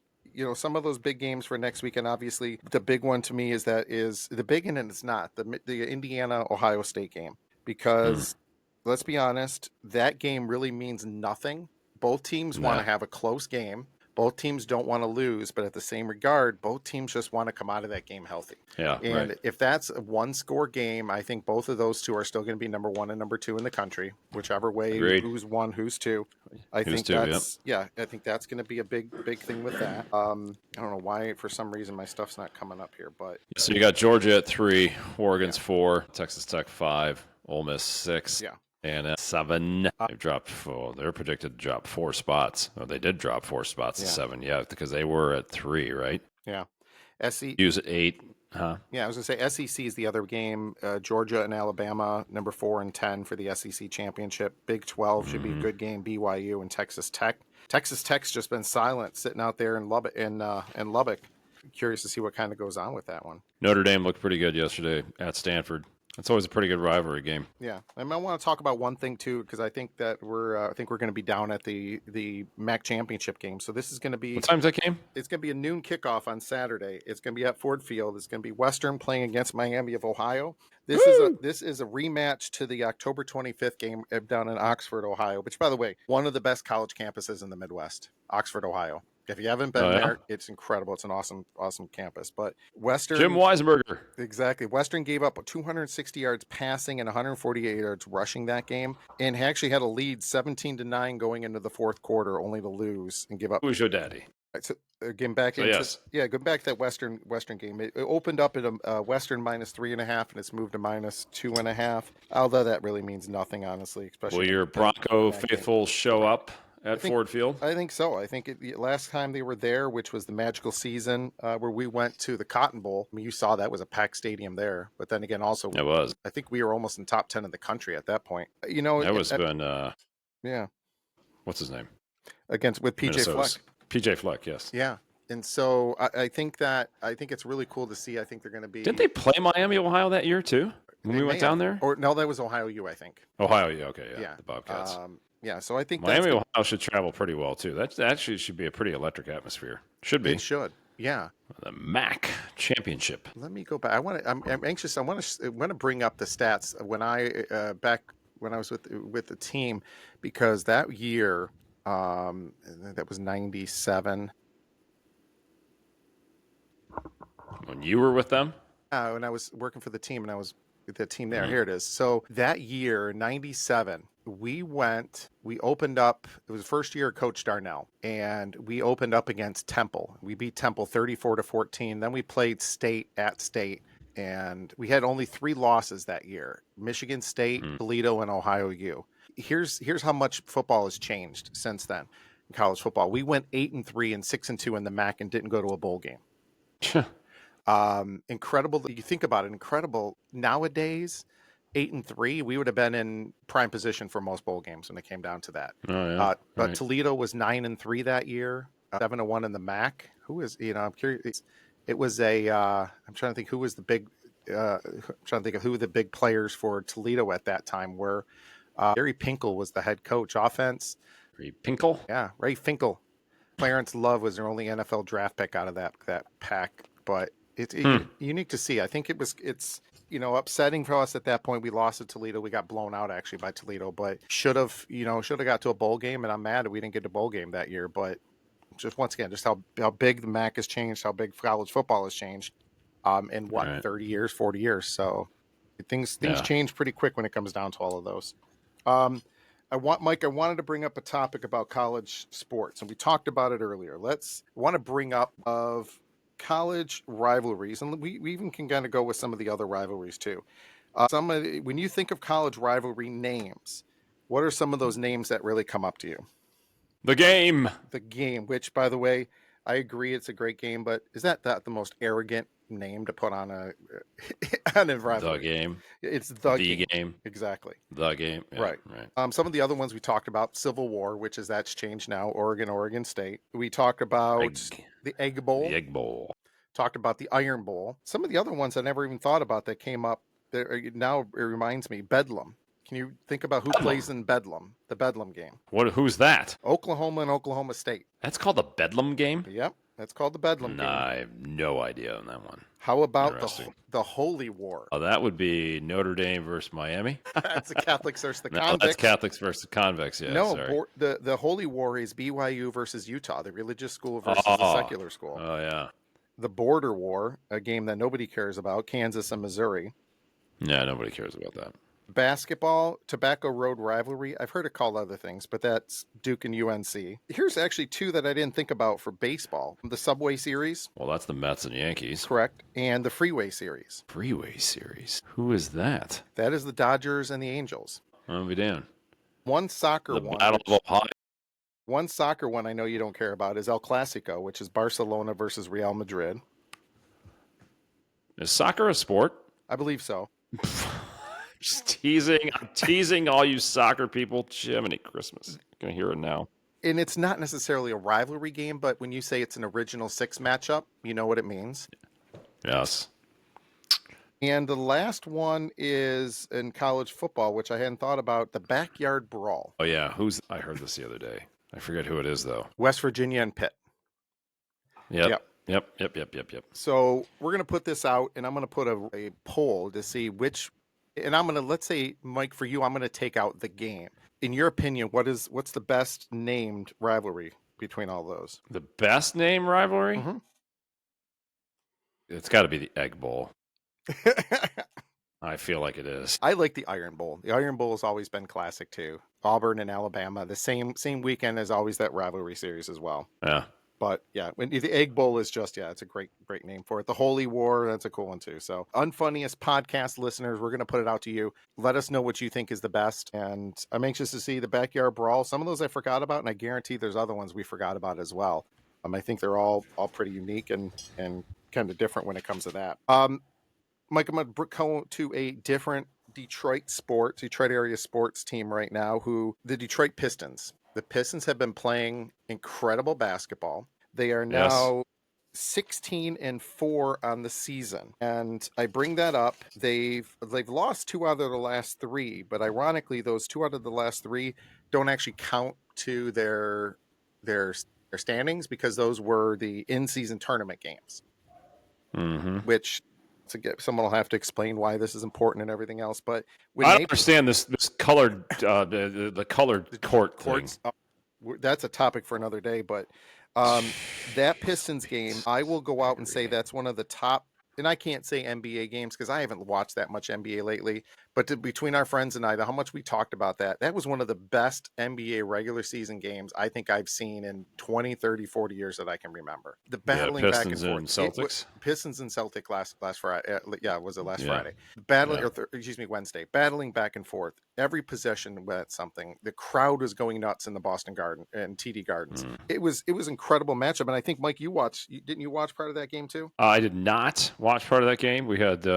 some of those big games for next week, and obviously the big one to me is the big one, and it's not the Indiana Ohio State game. Because let's be honest, that game really means nothing. Both teams want to have a close game. Both teams don't want to lose, but at the same regard, both teams just want to come out of that game healthy. Yeah, and if that's a 1-score game, I think both of those two are still going to be number 1 and number 2 in the country, whichever way. Agreed. Who's 1, who's 2. I think that's going to be a big thing with that. I don't know why, for some reason, my stuff's not coming up here, but so you got Georgia at 3, Oregon's 4, Texas Tech 5. Ole Miss 6, and at 7. They've dropped 4. They're predicted to drop 4 spots. Oh, they did drop 4 spots to 7, because they were at 3, right? Yeah. Use at 8, huh? Yeah, I was going to say SEC is the other game. Georgia and Alabama, number 4 and 10 for the SEC championship. Big 12 should be a good game. BYU and Texas Tech. Texas Tech's just been silent, sitting out there in Lubbock. Curious to see what kind of goes on with that one. Notre Dame looked pretty good yesterday at Stanford. That's always a pretty good rivalry game. Yeah, and I want to talk about one thing too, because I think we're going to be down at the MAC championship game. So this is going to What be time's that game? it's going to be a noon kickoff on Saturday. It's going to be at Ford Field. It's going to be Western playing against Miami of Ohio. Woo! This is a rematch to the October 25th game down in Oxford, Ohio. Which, by the way, one of the best college campuses in the Midwest, Oxford, Ohio. If you haven't Oh been yeah, there, it's incredible. It's an awesome campus. But Jim Western Weisenberger. Exactly. Western gave up 260 yards passing and 148 yards rushing that game, and actually had a lead 17-9 going into the fourth quarter, only to lose and give up. Who's your daddy? So, again, back So into yes. go back to that Western game. It opened up at a Western -3.5, and it's moved to -2.5. Although that really means nothing, honestly, Will especially your in Bronco that game. faithful show up I at think Ford Field? I think so. I think last time they were there, which was the magical season where we went to the Cotton Bowl. I mean, you saw that was a packed stadium there. But then again, also, It was. I think we were almost in top 10 of the country at that point. That was when Yeah, what's his name? against with PJ Minnesota's Fleck. PJ Fleck. Yes. Yeah, and so I think it's really cool to see. I think they're going to Didn't be. they play Miami, Ohio that year too? When They we may went have, down there? or no, that was Ohio U, I think. Ohio. Yeah. Okay. Yeah. Yeah, The Bobcats. yeah. So I think that's Miami, gonna, Ohio should travel pretty well too. That actually should be a pretty electric atmosphere. Should it be. should. Yeah. The MAC championship. Let me go back. I'm anxious. I want to bring up the stats when back when I was with the team, because that year, that was 97. When you were with them? When I was working for the team and I was with the team there. Mhm. Here it is. So that year, 97, we opened up. It was the first year of Coach Darnell, and we opened up against Temple. We beat Temple 34-14. Then we played State at State, and we had only 3 losses that year: Michigan State, Mhm. Toledo, and Ohio U. Here's how much football has changed since then. In college football, we went 8-3 and 6-2 in the MAC and didn't go to a bowl game. Incredible that you think about it. Incredible nowadays. 8-3, we would have been in prime position for most bowl games when it came down to that. Oh yeah. But Right. Toledo was 9-3 that year, 7-1 in the MAC. Who is I'm curious. It was I'm trying to think who was the big. I'm trying to think of who the big players for Toledo at that time were. Gary Pinkel was the head coach. Offense, Pinkle. yeah, Ray Finkel. Clarence Love was their only NFL draft pick out of that pack, but it's unique to see. I think it's upsetting for us at that point. We lost to Toledo. We got blown out actually by Toledo, but should have got to a bowl game. And I'm mad that we didn't get to bowl game that year. But just once again, just how big the MAC has changed, how big college football has changed, in what Right. 30 years, 40 years. So things Yeah. change pretty quick when it comes down to all of those. Mike, I wanted to bring up a topic about college sports, and we talked about it earlier. I want to bring up of college rivalries, and we even can kind of go with some of the other rivalries too. When you think of college rivalry names, what are some of those names that really come up to you? The game. The game, which, by the way, I agree it's a great game, but is that the most arrogant name to put on a on a rivalry? The game. It's the The game. game. Exactly. The game. Yeah, Right. Right. Some of the other ones we talked about: Civil War, which is that's changed now. Oregon State. We talked about Egg. the Egg Bowl. The Egg Bowl. Talked about the Iron Bowl. Some of the other ones I never even thought about that came up. Now it reminds me, Bedlam. Can you think about who plays in Bedlam? The Bedlam game. Who's that? Oklahoma and Oklahoma State. That's called the Bedlam game? Yep, that's called the Bedlam game. I have no idea on that one. How about Interesting. the Holy War? Oh, that would be Notre Dame versus Miami. That's the Catholics versus the No, convicts. that's Catholics versus convicts. Yeah, No, sorry. the Holy War is BYU versus Utah, the religious school versus the secular school. Oh yeah. The Border War, a game that nobody cares about, Kansas and Missouri. Yeah, nobody cares about that. Basketball, Tobacco Road rivalry. I've heard it called other things, but that's Duke and UNC. Here's actually 2 that I didn't think about for baseball. The Subway Series. Well, that's the Mets and Yankees. Correct. And the Freeway Series. Freeway Series. Who is that? That is the Dodgers and the Angels. I'll be down. One soccer The one. Battle of Ohio. One soccer one I know you don't care about is El Clasico, which is Barcelona versus Real Madrid. Is soccer a sport? I believe so. Just teasing. I'm teasing all you soccer people. Jiminy Christmas. Gonna hear it now. And it's not necessarily a rivalry game, but when you say it's an original 6 matchup, you know what it means. Yes. And the last one is in college football, which I hadn't thought about, the backyard brawl. Oh yeah, I heard this the other day. I forget who it is though. West Virginia and Pitt. Yep. Yep. Yep. So we're going to put this out, and I'm going to put a poll to see which, and I'm going to, let's say, Mike, for you, I'm going to take out the game. In your opinion, what's the best named rivalry between all those? The best name rivalry? Mm-hmm. It's got to be the Egg Bowl. I feel like it is. I like the Iron Bowl. The Iron Bowl has always been classic too. Auburn and Alabama, the same weekend as always that rivalry series as well. Yeah. But yeah, when the Egg Bowl is just, it's a great name for it. The Holy War, that's a cool one too. So, Unfunniest podcast listeners, we're going to put it out to you. Let us know what you think is the best. And I'm anxious to see the backyard brawl. Some of those I forgot about, and I guarantee there's other ones we forgot about as well. I think they're all pretty unique and kind of different when it comes to that. Mike, I'm going to go to a different Detroit area sports team right now, the Detroit Pistons. The Pistons have been playing incredible basketball. They are now 16-4 on the season. And I bring that up. They've lost 2 out of the last 3, but ironically, those 2 out of the last 3 don't actually count to their standings because those were the in-season tournament games. Mm-hmm. Which someone will have to explain why this is important and everything else. But I don't understand this colored the colored courts. That's a topic for another day. But that Pistons game, I will go out and say that's one of the top. And I can't say NBA games because I haven't watched that much NBA lately. But between our friends and I, how much we talked about that was one of the best NBA regular season games I think I've seen in 20, 30, 40 years that I can remember. The battling back and forth. Celtics. Pistons and Celtic last Friday. Was it last Friday? Wednesday. Battling back and forth. Every possession meant something. The crowd was going nuts in the Boston Garden and TD Gardens. It was incredible matchup. And I think, Mike, didn't you watch part of that game too? I did not watch part of that game. We had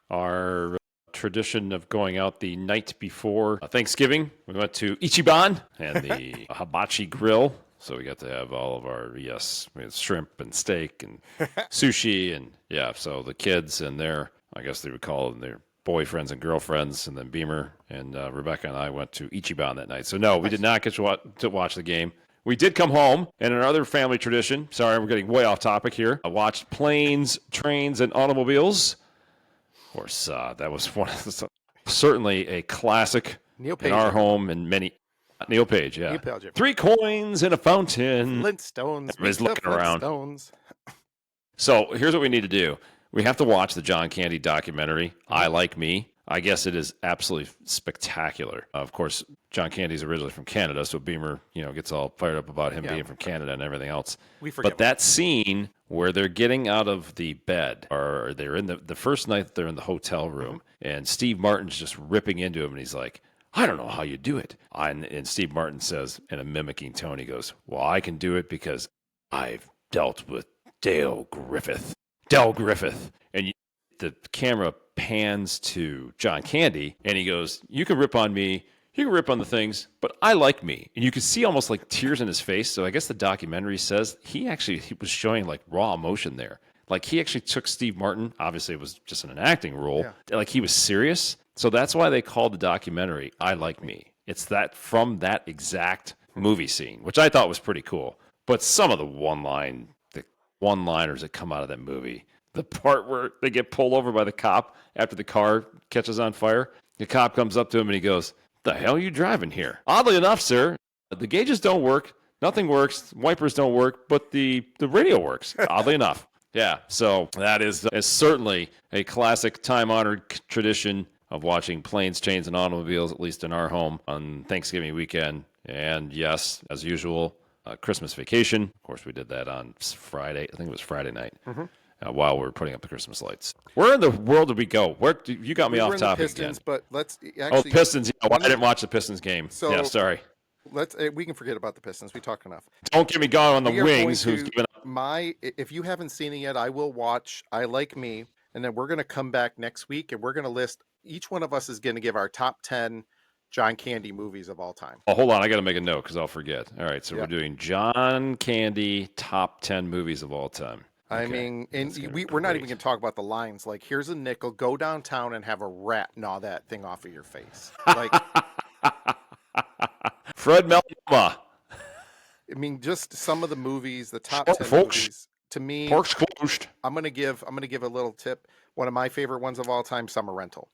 our tradition of going out the night before Thanksgiving. We went to Ichiban and the hibachi grill. So we got to have all of our, we had shrimp and steak and sushi. And so the kids and I guess they would call them their boyfriends and girlfriends. And then Beamer and Rebecca and I went to Ichiban that night. So no, we did not get to watch the game. We did come home, and in our other family tradition, sorry, we're getting way off topic here, I watched Planes, Trains, and Automobiles. Of course, that was certainly a classic in our home and many. Neil Page, yeah. 3 coins in a fountain. Flintstones. Everybody's looking around. So here's what we need to do. We have to watch the John Candy documentary, I Like Me. I guess it is absolutely spectacular. Of course, John Candy's originally from Canada, so Beamer, gets all fired up about him being from Canada and everything else. But that scene where they're getting out of the bed, or they're in the first night that they're in the hotel room, and Steve Martin's just ripping into him, and he's like, I don't know how you do it. And Steve Martin says, in a mimicking tone, he goes, well, I can do it because I've dealt with Dale Griffith. And the camera pans to John Candy, and he goes, you can rip on me, you can rip on the things, but I like me. And you can see almost like tears in his face. So I guess the documentary says he was showing like raw emotion there. Like he actually took Steve Martin, obviously it was just an acting role, like he was serious. So that's why they called the documentary I Like Me. It's that from that exact movie scene, which I thought was pretty cool. But some of the one-liners that come out of that movie, the part where they get pulled over by the cop after the car catches on fire, the cop comes up to him and he goes, the hell are you driving here? Oddly enough, sir, the gauges don't work, nothing works, wipers don't work, but the radio works, oddly enough. Yeah, so that is certainly a classic time-honored tradition of watching Planes, Trains, and Automobiles, at least in our home, on Thanksgiving weekend. And yes, as usual, Christmas Vacation. Of course, we did that on Friday. I think it was Friday night. While we were putting up the Christmas lights. Where in the world did we go? You got me off topic Pistons, again. But let's actually. Pistons. Yeah, I didn't watch the Pistons game. So sorry. We can forget about the Pistons. We talked enough. Don't get me going on the Wings. Who's given up? If you haven't seen it yet, I will watch I Like Me, and then we're going to come back next week, and we're going to list. Each one of us is going to give our top 10 John Candy movies of all time. Oh, hold on. I got to make a note because I'll forget. All right. So we're doing John Candy top 10 movies of all time. I Okay. mean, and That's gonna be we're not even great. going to talk about the lines. Like, here's a nickel. Go downtown and have a rat gnaw that thing off of your face. Like, Fred Melma. I mean, just some of the movies, the top Sorry, 10 folks. movies. To me, Park's closed. I'm gonna give a little tip. One of my favorite ones of all time, Summer Rental.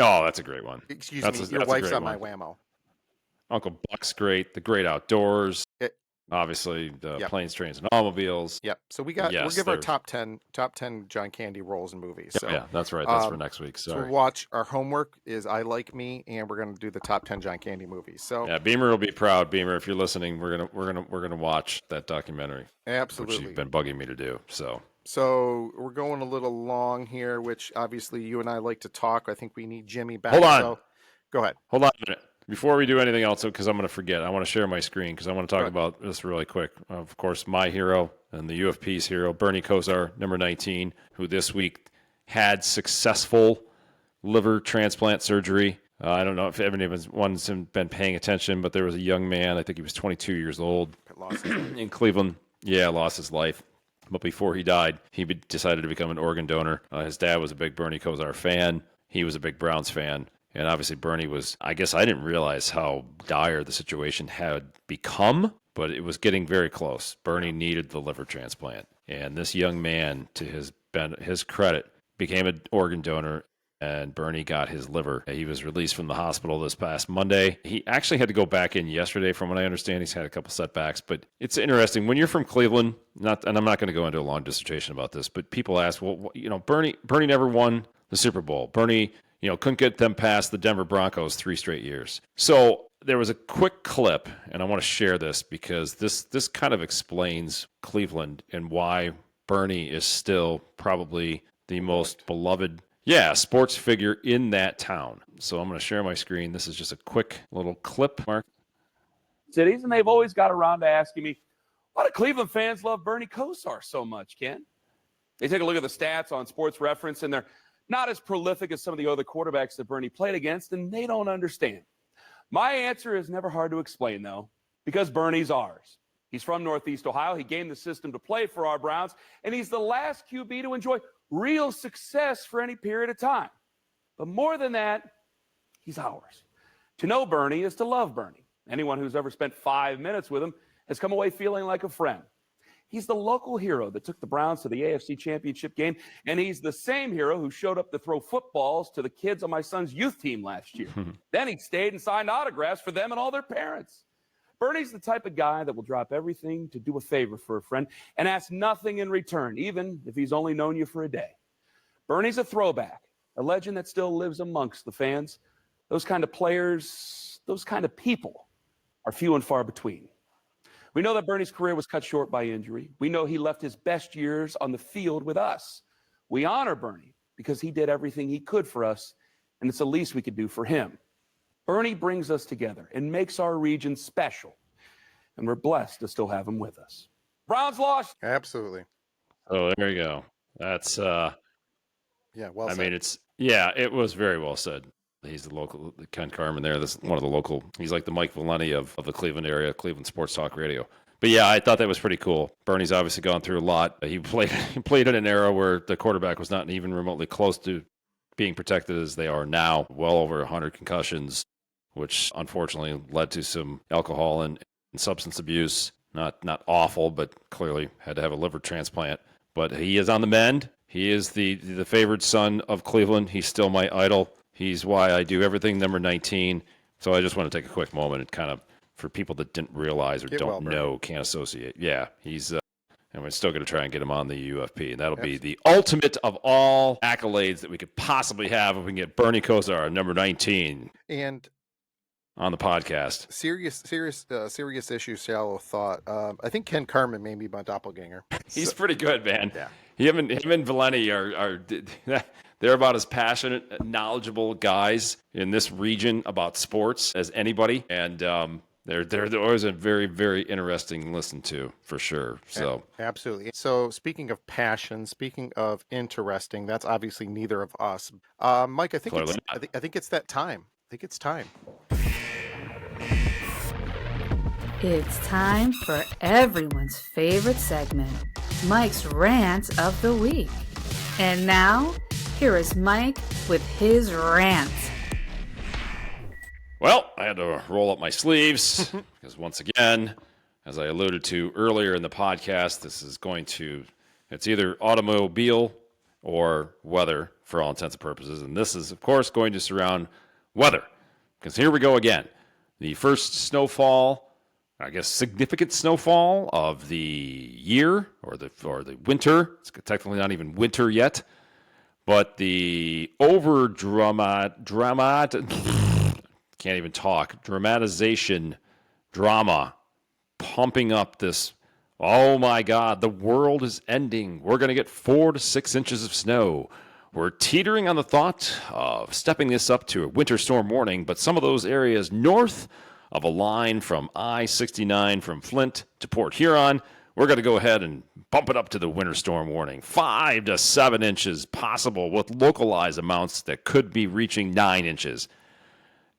Oh, that's a great one. Excuse That's me, a, your that's a wife's great on my one. whammo. Uncle Buck's great. The Great Outdoors. It, Obviously, the yep, Planes, Trains, and Automobiles. yep. So we'll Yes, give our they're. top ten John Candy roles and movies. So, Yeah, that's right. That's for um, next week. so we'll Sorry. watch. Our homework is I Like Me, and we're gonna do the top 10 John Candy movies. So, Yeah, Beamer will be proud. Beamer, if you're listening, we're gonna watch that documentary, which you've absolutely. been bugging me to do. So So we're going a little long here, which obviously you and I like to talk. I think we need Jimmy hold back. on, So go ahead. hold on a minute. Before we do anything else, because I'm going to forget, I want to share my screen because I want to Go talk ahead. about this really quick. Of course, my hero and the UFP's hero, Bernie Kosar, number 19, who this week had successful liver transplant surgery. I don't know if anyone's been paying attention, but there was a young man, I think he was 22 years old, Lost his life. in Cleveland. Yeah, lost his life. But before he died, he decided to become an organ donor. His dad was a big Bernie Kosar fan. He was a big Browns fan. And obviously, Bernie was, I guess I didn't realize how dire the situation had become, but it was getting very close. Bernie needed the liver transplant. And this young man, to his credit, became an organ donor, and Bernie got his liver. He was released from the hospital this past Monday. He actually had to go back in yesterday, from what I understand. He's had a couple setbacks, but it's interesting when you're from Cleveland. And I'm not going to go into a long dissertation about this, but people ask, well, Bernie never won the Super Bowl. Bernie, couldn't get them past the Denver Broncos 3 straight years. So there was a quick clip, and I want to share this because this kind of explains Cleveland and why Bernie is still probably the most beloved sports figure in that town. So I'm going to share my screen. This is just a quick little clip, Mark. Cities, and they've always got around to asking me, why do Cleveland fans love Bernie Kosar so much, Ken? They take a look at the stats on Sports Reference, and they're not as prolific as some of the other quarterbacks that Bernie played against, and they don't understand. My answer is never hard to explain, though, because Bernie's ours. He's from Northeast Ohio. He gained the system to play for our Browns, and he's the last QB to enjoy real success for any period of time. But more than that, he's ours. To know Bernie is to love Bernie. Anyone who's ever spent 5 minutes with him has come away feeling like a friend. He's the local hero that took the Browns to the AFC Championship game, and he's the same hero who showed up to throw footballs to the kids on my son's youth team last year. Then he stayed and signed autographs for them and all their parents. Bernie's the type of guy that will drop everything to do a favor for a friend and ask nothing in return, even if he's only known you for a day. Bernie's a throwback, a legend that still lives amongst the fans. Those kind of players, those kind of people are few and far between. We know that Bernie's career was cut short by injury. We know he left his best years on the field with us. We honor Bernie because he did everything he could for us, and it's the least we could do for him. Bernie brings us together and makes our region special, and we're blessed to still have him with us. Browns lost. Absolutely. Oh, there you go. That's Well I said. mean, it was very well said. He's the local Ken Carmen there. This is one of the local. He's like the Mike Valenti of the Cleveland area, Cleveland Sports Talk Radio. But yeah, I thought that was pretty cool. Bernie's obviously gone through a lot. He played in an era where the quarterback was not even remotely close to being protected as they are now. Well over 100 concussions, which unfortunately led to some alcohol and substance abuse. Not awful, but clearly had to have a liver transplant. But he is on the mend. He is the favored son of Cleveland. He's still my idol. He's why I do everything, number 19. So I just want to take a quick moment and kind of, for people that didn't realize or don't know, can't associate. Yeah, he's, and we're still going to try and get him on the UFP. And that'll be the ultimate of all accolades that we could possibly have if we can get Bernie Kosar, number 19, And on the podcast. serious issue, shallow thought. I think Ken Carmen may be my doppelganger. He's pretty good, man. Yeah. Him and Valenti are they're about as passionate, knowledgeable guys in this region about sports as anybody, and they're always a very, very interesting listen to, for sure. So Absolutely. So speaking of passion, speaking of interesting, that's obviously neither of us. Mike, I think Clearly I think it's that time. I think it's time. It's time for everyone's favorite segment, Mike's rant of the week. And now, here is Mike with his rant. Well, I had to roll up my sleeves because once again, as I alluded to earlier in the podcast, it's either automobile or weather for all intents and purposes. And this is, of course, going to surround weather because here we go again. The first snowfall, I guess significant snowfall of the year or the winter. It's technically not even winter yet. But the dramatization drama pumping up this, oh my God, the world is ending. We're going to get 4 to 6 inches of snow. We're teetering on the thought of stepping this up to a winter storm warning, but some of those areas north of a line from I-69 from Flint to Port Huron, we're going to go ahead and bump it up to the winter storm warning. 5 to 7 inches possible with localized amounts that could be reaching 9 inches.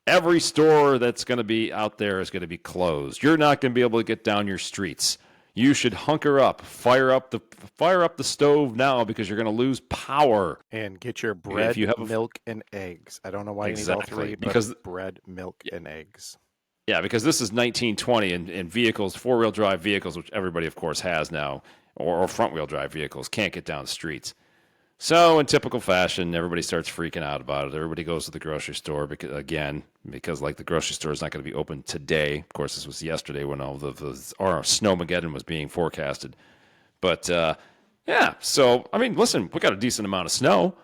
Every store that's going to be out there is going to be closed. You're not going to be able to get down your streets. You should hunker up, fire up the stove now because you're going to lose power. And get your bread, milk, and eggs. I don't know why you need all three, but bread, milk, and eggs. Yeah, because this is 1920 and vehicles, four-wheel drive vehicles, which everybody, of course, has now, or front-wheel drive vehicles, can't get down the streets. So in typical fashion, everybody starts freaking out about it. Everybody goes to the grocery store because like the grocery store is not going to be open today. Of course, this was yesterday when all the snowmageddon was being forecasted. But, yeah, so, I mean, listen, we got a decent amount of snow,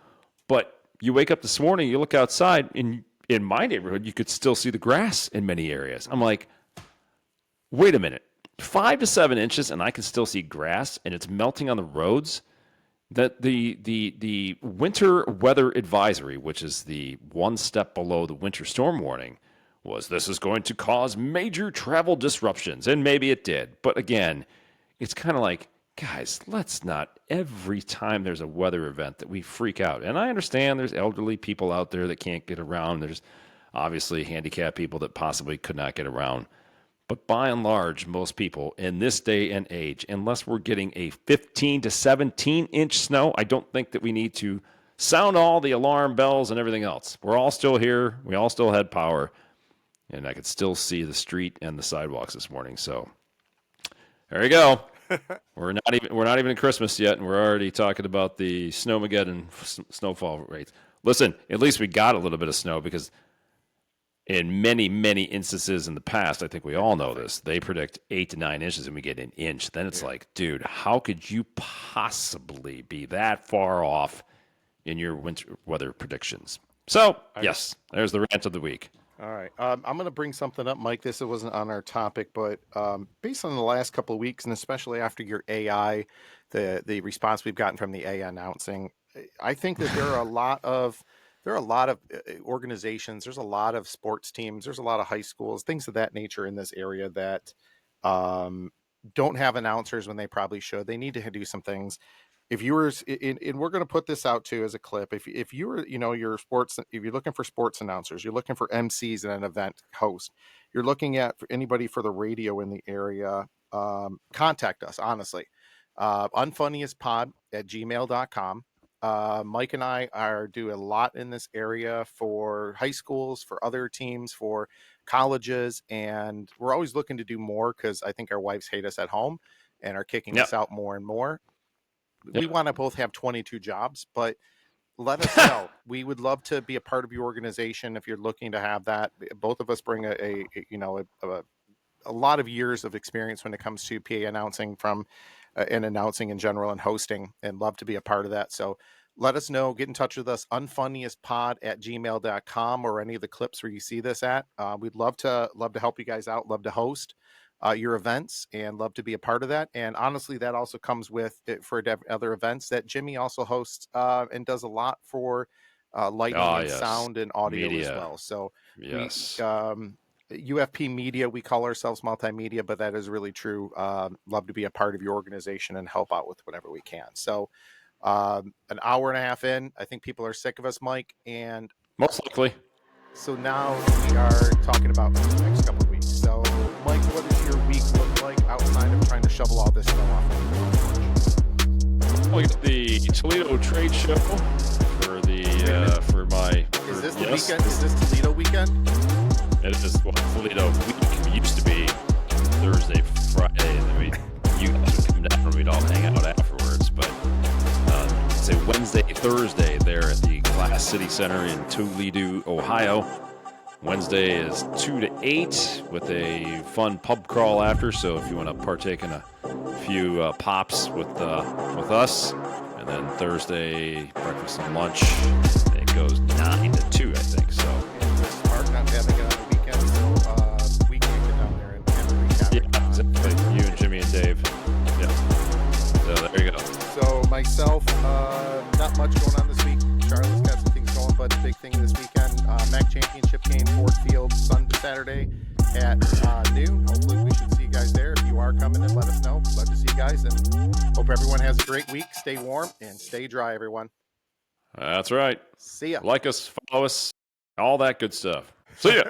but you wake up this morning, you look outside, and in my neighborhood, you could still see the grass in many areas. I'm like, wait a minute, 5 to 7 inches, and I can still see grass, and it's melting on the roads? That the winter weather advisory, which is the one step below the winter storm warning, this is going to cause major travel disruptions, and maybe it did. But again, it's kind of like, guys, let's not every time there's a weather event that we freak out. And I understand there's elderly people out there that can't get around. There's obviously handicapped people that possibly could not get around. But by and large, most people in this day and age, unless we're getting a 15 to 17-inch snow, I don't think that we need to sound all the alarm bells and everything else. We're all still here. We all still had power. And I could still see the street and the sidewalks this morning. So there you go. We're not even in Christmas yet, and we're already talking about the snowmageddon snowfall rates. Listen, at least we got a little bit of snow because in many, many instances in the past, I think we all know this, they predict 8 to 9 inches and we get an inch. Then it's like, dude, how could you possibly be that far off in your winter weather predictions? So, yes, there's the rant of the week. All right. I'm going to bring something up, Mike. This wasn't on our topic, but based on the last couple of weeks, and especially after your AI, the response we've gotten from the AI announcing, I think that there are a lot of organizations, there's a lot of sports teams, there's a lot of high schools, things of that nature in this area that don't have announcers when they probably should. They need to do some things. If viewers, and we're going to put this out too as a clip. If you're, your sports, if you're looking for sports announcers, you're looking for MCs and an event host, you're looking at for anybody for the radio in the area, contact us, honestly. Unfunniestpod@gmail.com. Mike and I do a lot in this area for high schools, for other teams, for colleges, and we're always looking to do more because I think our wives hate us at home and are kicking us out more and more. We want to both have 22 jobs, but let us know. We would love to be a part of your organization if you're looking to have that. Both of us bring a lot of years of experience when it comes to PA announcing and announcing in general and hosting, and love to be a part of that. So let us know. Get in touch with us, unfunniestpod@gmail.com, or any of the clips where you see this at. We'd love to help you guys out, love to host your events, and love to be a part of that. And honestly, that also comes with it for other events that Jimmy also hosts and does a lot for lighting and sound and audio as well. So UFP Media, we call ourselves multimedia, but that is really true. Love to be a part of your organization and help out with whatever we can. So an hour and a half in, I think people are sick of us, Mike, and most likely. So now we are talking about the next couple of weeks. So Mike, what does your week look like outside of trying to shovel all this snow off? we got the Toledo Trade Show for for my. Is this the yes, weekend? Is this Toledo weekend? It is what Toledo week used to be Thursday, Friday, and then you guys would come down and we'd all hang out afterwards. But it's a Wednesday, Thursday there at the Glass City Center in Toledo, Ohio. Wednesday is 2 to 8 with a fun pub crawl after. So if you want to partake in a few pops with us, and then Thursday breakfast and lunch, it goes 9 to 2, I think. So Marc not having it on the weekend, so we can get down there and recap. yeah, exactly. You and Jimmy and Dave. Yeah. So there you go. So myself, not much going on this week. Charlotte's got some things going, but the big thing this weekend, MAC championship game, Ford Field, Sunday, Saturday at noon. Hopefully we should see you guys there. If you are coming, then let us know. Love to see you guys, and hope everyone has a great week. Stay warm and stay dry, everyone. That's right. See ya. Like us, follow us, all that good stuff. See ya.